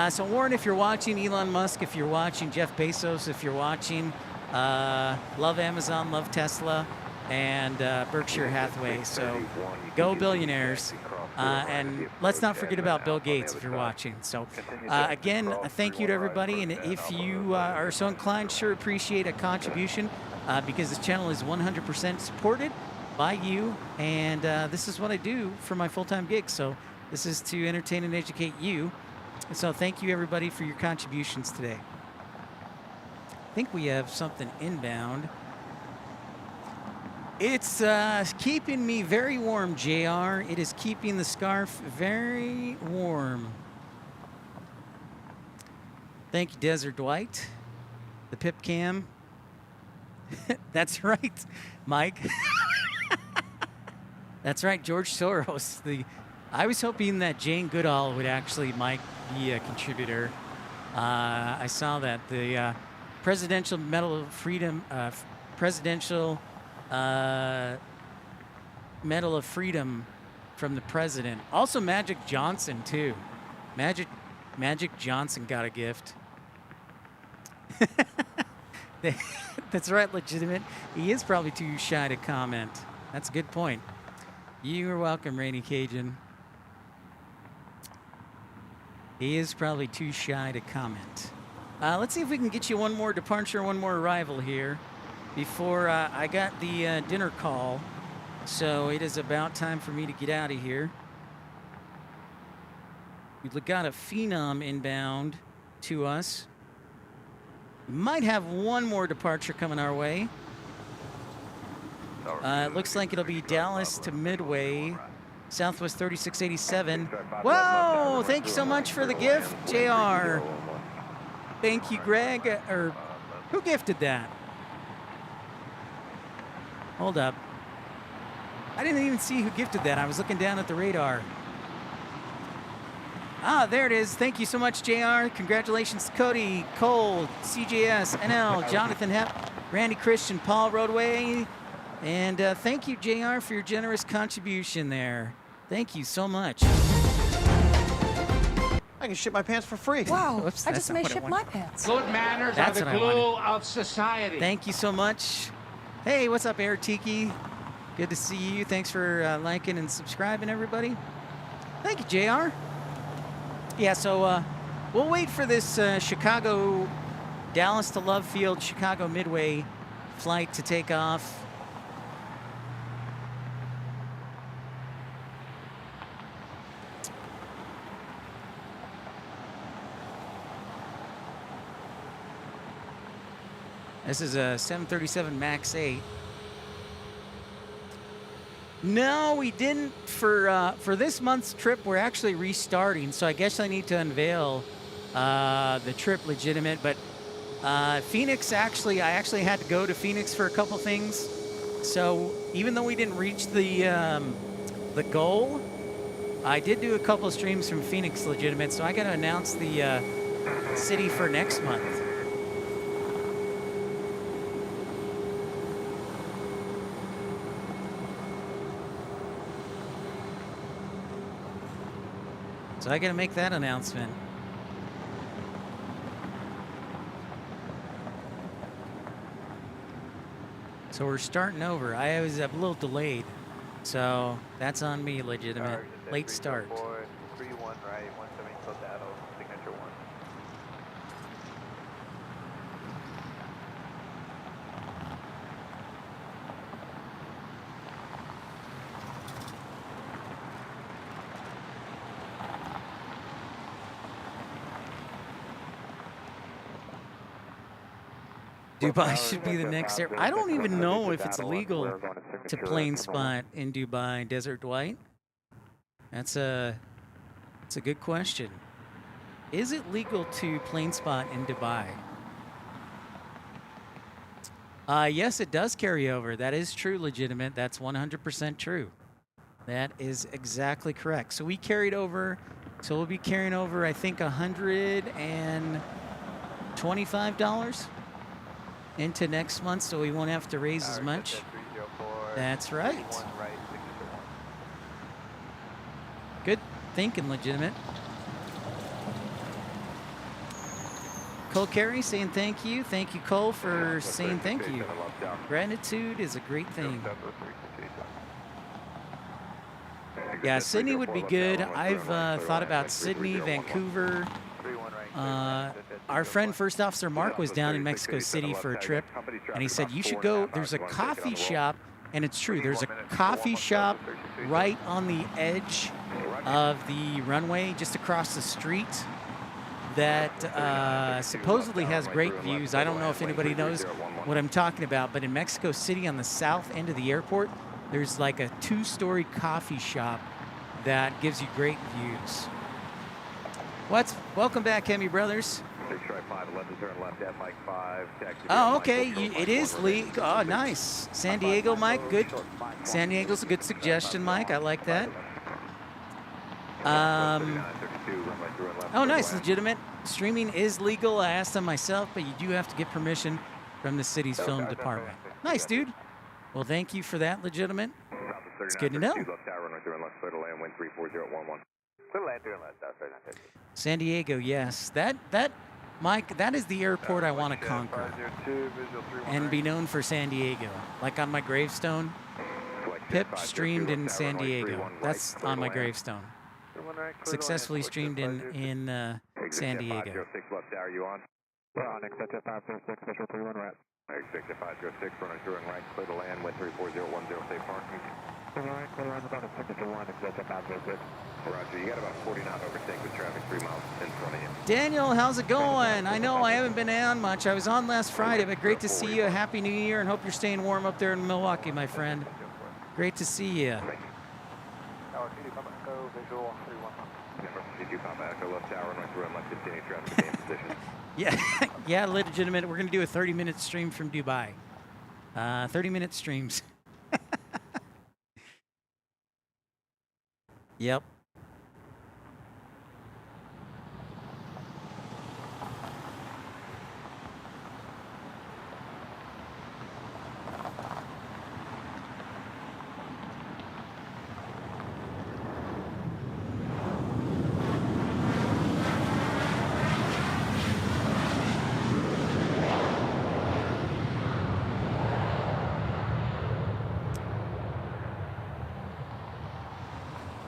So Warren, if you're watching, Elon Musk, if you're watching, Jeff Bezos, if you're watching, love Amazon, love Tesla, and Berkshire Hathaway. So go billionaires. And let's not forget about Bill Gates if you're watching. So again, thank you to everybody. And if you are so inclined, sure appreciate a contribution because this channel is 100% supported by you. And this is what I do for my full-time gig. So this is to entertain and educate you. So thank you, everybody, for your contributions today. I think we have something inbound. It's keeping me very warm, JR. It is keeping the scarf very warm. Thank you, Desert Dwight. The pip cam. That's right, Mike. That's right, George Soros. I was hoping that Jane Goodall would actually, Mike, be a contributor. I saw that. The Presidential Medal of Freedom, presidential Medal of Freedom from the president. Also, Magic Johnson too. Magic Johnson got a gift. That's right, legitimate. He is probably too shy to comment. That's a good point. You're welcome, Rainy Cajun. He is probably too shy to comment. Let's see if we can get you one more departure, one more arrival here before I got the dinner call. So it is about time for me to get out of here. We've got a Phenom inbound to us. Might have one more departure coming our way. It looks like it'll be Dallas to Midway, Southwest 3687. Whoa! Thank you so much for the gift, JR. Thank you, Greg. Or who gifted that? Hold up. I didn't even see who gifted that. I was looking down at the radar. Ah, there it is. Thank you so much, JR. Congratulations, Cody, Cole, CJS, NL, Jonathan Hepp, Randy Christian, Paul Roadway. And thank you, JR, for your generous contribution there. Thank you so much. I can ship my pants for free. Wow, Oops, I that's just not may what I ship wanted. my pants. Good manners That's are the what I wanted. glue of society. Thank you so much. Hey, what's up, Air Tiki? Good to see you. Thanks for liking and subscribing, everybody. Thank you, JR. Yeah, so we'll wait for this Chicago, Dallas to Love Field, Chicago Midway flight to take off. This is a 737 MAX 8. No, we didn't. For this month's trip, we're actually restarting, so I guess I need to unveil the trip legitimate. But Phoenix, I actually had to go to Phoenix for a couple things. So even though we didn't reach the goal, I did do a couple of streams from Phoenix legitimate. So I got to announce the city for next month. So I got to make that announcement. So we're starting over. I was a little delayed, so that's on me, legitimate. Late start. 31 right, 170 till DAL, signature 1. Dubai should be the next air. I don't even know if it's legal to plane spot in Dubai, Desert Dwight. That's a good question. Is it legal to plane spot in Dubai? Yes, it does carry over. That is true, legitimate. That's 100% true. That is exactly correct. So we carried over. So we'll be carrying over, I think, $125 into next month, so we won't have to raise as much. That's right. Good thinking, legitimate. Cole Carey saying thank you. Thank you, Cole, for saying thank you. Gratitude is a great thing. Yeah, Sydney would be good. I've thought about Sydney, Vancouver. Our friend First Officer Mark was down in Mexico City for a trip, and he said, you should go. There's a coffee shop, and it's true. There's a coffee shop right on the edge of the runway, just across the street, that supposedly has great views. I don't know if anybody knows what I'm talking about, but in Mexico City on the south end of the airport, there's like a 2-story coffee shop that gives you great views. Welcome back, Hemi Brothers. 6 right 5, 11 turn left at Mike 5. Oh, okay. It is legal. Oh, nice. San Diego, Mike. Good. San Diego's a good suggestion, Mike. I like that. Oh, nice. Legitimate. Streaming is legal. I asked them myself, but you do have to get permission from the city's film department. Nice, dude. Well, thank you for that, legitimate. It's good to know. Left tower, runway 3 left, clear to land, wind 34011. Clear land, 3 left, south 39. San Diego, yes. Mike, that is the airport I want to conquer. And be known for San Diego. Like on my gravestone, Pip streamed in San Diego. That's on my gravestone. Successfully streamed in San Diego. 6 left tower, you on? We're on, exit 506, visual 31 right. Exit 506, runway 2 and right, clear to land, wind 34010, safe parking. Clear line about a signature 1, exit 506. Roger, you got about 40 knot overtake with traffic 3 miles in front of you. Daniel, how's it going? I know I haven't been on much. I was on last Friday, but great to see you. Happy New Year, and hope you're staying warm up there in Milwaukee, my friend. Great to see you. Go visual 31. Did you pop back? Left tower, runway 3 and left, continue traffic, stay in position. Yeah, yeah, legitimate. We're going to do a 30-minute stream from Dubai. 30-minute streams. Yep.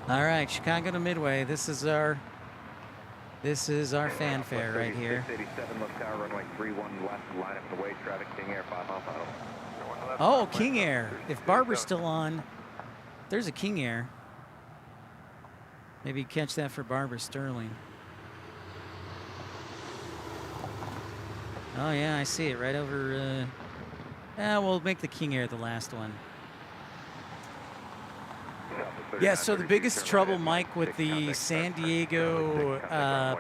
All right, Chicago to Midway. This is our fanfare right here. 687 left tower, runway 31 left, line up the way, traffic, King Air, 5 mile final. Oh, King Air. If Barbara's still on, there's a King Air. Maybe catch that for Barbara Sterling. Oh yeah, I see it right over. We'll make the King Air the last one. Yeah, so the biggest trouble, Mike, with the San Diego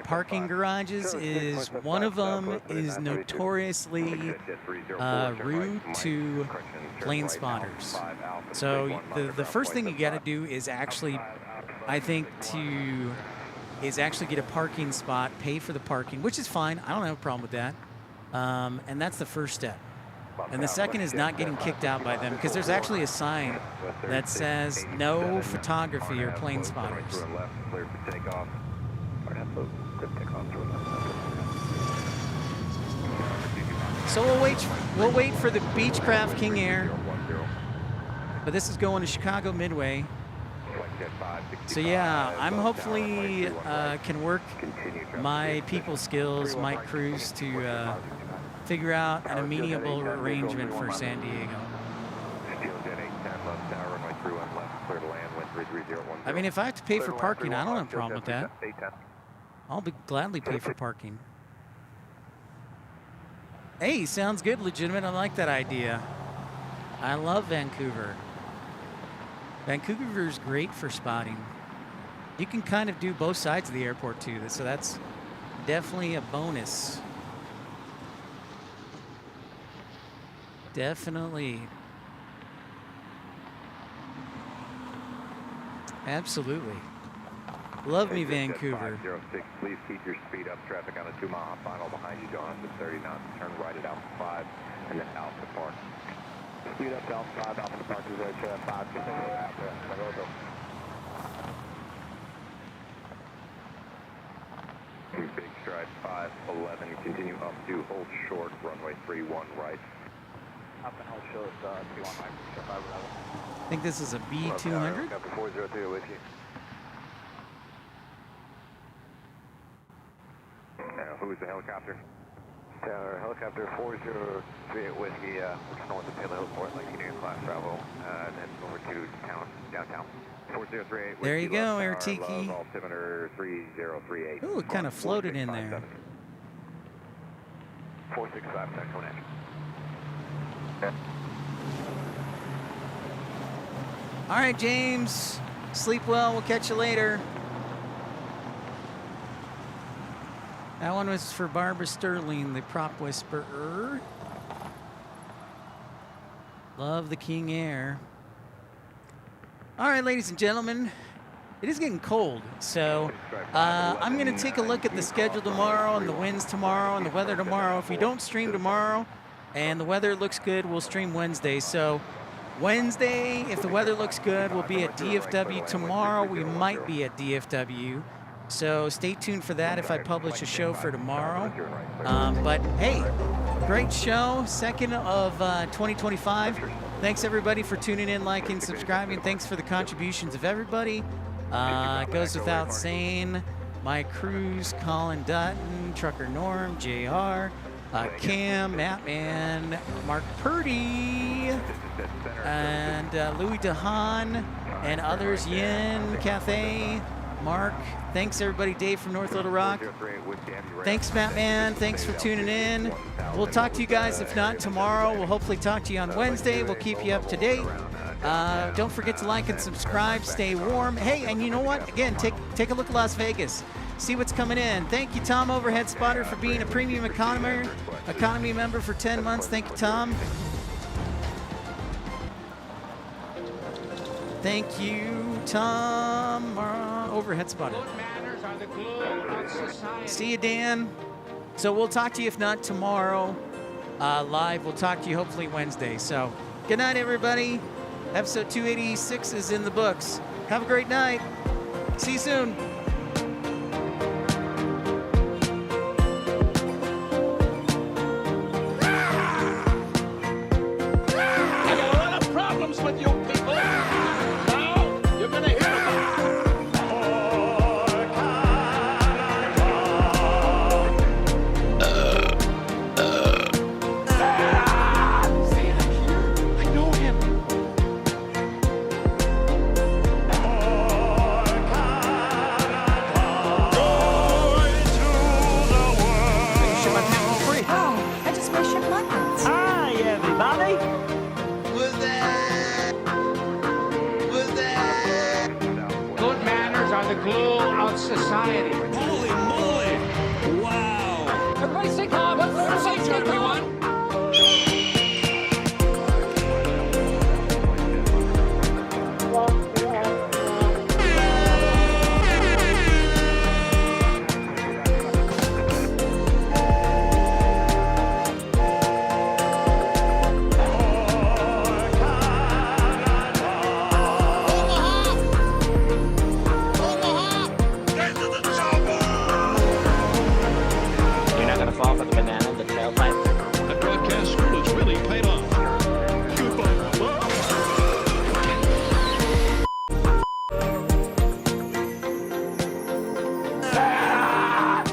parking garages is one of them is notoriously rude to plane spotters. So the first thing you got to do is actually, I think, get a parking spot, pay for the parking, which is fine. I don't have a problem with that. And that's the first step. And the second is not getting kicked out by them, because there's actually a sign that says no photography or plane spotters. So we'll wait for the Beechcraft King Air. But this is going to Chicago Midway. So yeah, I'm hopefully can work my people skills, Mike Cruz, to figure out an amenable arrangement for San Diego. I mean, if I have to pay for parking, I don't have a problem with that. I'll gladly pay for parking. Hey, sounds good, legitimate. I like that idea. I love Vancouver. Vancouver's great for spotting. You can kind of do both sides of the airport too, so that's definitely a bonus. Definitely. Absolutely. Love me, Vancouver. 506, please keep your speed up. Traffic on a 2 mile final behind you, John, to 30 knots. Turn right at Alpha 5 and then Alpha Park. Speed up to Alpha 5, Alpha Park is right to 5, Big stride 511, continue up to hold short, runway 31 right. Up and hold short, 21 right, 511. I think this is a B200. Copy 403 with you. Who's the helicopter? Helicopter 4038 Whiskey, we're north of Taylor Airport, like Union class travel, and then over to downtown. 4038 There you go, Air Tiki. Altimeter 3038. Ooh, it kind of floated in there. 465, coming in. All right, James. Sleep well. We'll catch you later. That one was for Barbara Sterling, the prop whisperer. Love the King Air. All right, ladies and gentlemen, it is getting cold, so I'm going to take a look at the schedule tomorrow and the winds tomorrow and the weather tomorrow. If we don't stream tomorrow, and the weather looks good, we'll stream Wednesday. So Wednesday, if the weather looks good, we'll be at DFW. Tomorrow, we might be at DFW. So stay tuned for that if I publish a show for tomorrow. But hey, great show, second of 2025. Thanks everybody for tuning in, liking, subscribing. Thanks for the contributions of everybody. It goes without saying. Mike Cruz, Colin Dutton, Trucker Norm, JR, Cam, Mattman, Mark Purdy, and Louis DeHaan, and others, Yin, Cathay, Mark. Thanks everybody, Dave from North Little Rock. Thanks Mattman, thanks for tuning in. We'll talk to you guys, if not tomorrow, we'll hopefully talk to you on Wednesday. We'll keep you up to date. Don't forget to like and subscribe, stay warm. Hey, and you know what? Again, take a look at Las Vegas. See what's coming in. Thank you, Tom Overhead Spotter, for being a premium economy member for 10 months. Thank you, Tom. Thank you, Tom, Overhead Spotter. See you, Dan. So we'll talk to you, if not tomorrow, live. We'll talk to you hopefully Wednesday. So good night, everybody. Episode 286 is in the books. Have a great night. See you soon. I got a lot of problems with you people. Now you're gonna hear about it. I know him. Oh, I just made ship buttons. Hi, everybody. Good manners are the glue of society. Holy moly! Wow! Everybody stay calm. Everybody stay calm, everyone. Get to the chopper! You're not gonna fall for the banana, the tailpipe. The broadcast school has really paid off.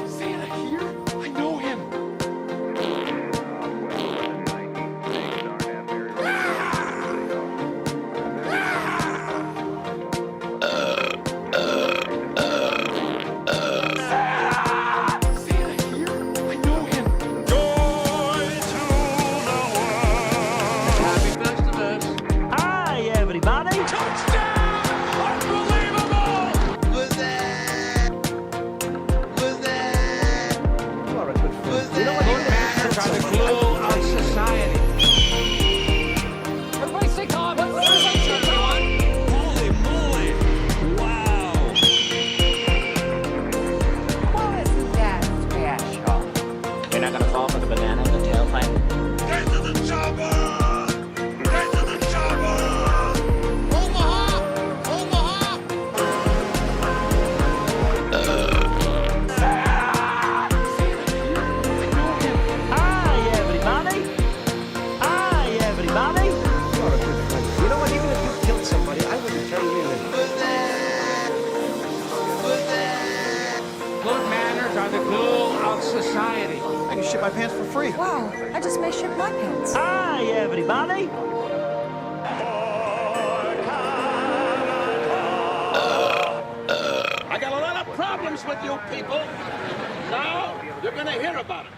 Santa here? I know him. Santa here? I know him. Happy Festivus. Hi, everybody. Touchdown! Unbelievable! Good manners are the glue of society. Everybody stay calm. Everybody stay calm, everyone. Holy moly! Wow! Well, isn't that special? You're not gonna fall for the banana, the tailpipe. Get to the chopper! Get to the chopper! Omaha! Omaha! Hi, everybody. Hi, everybody. You know what? Even if you killed somebody, I wouldn't turn you in. Good manners are the glue of society. I can ship my pants for free. Wow, I just made ship my pants. Hi, everybody. I got a lot of problems with you people. Now you're gonna hear about it.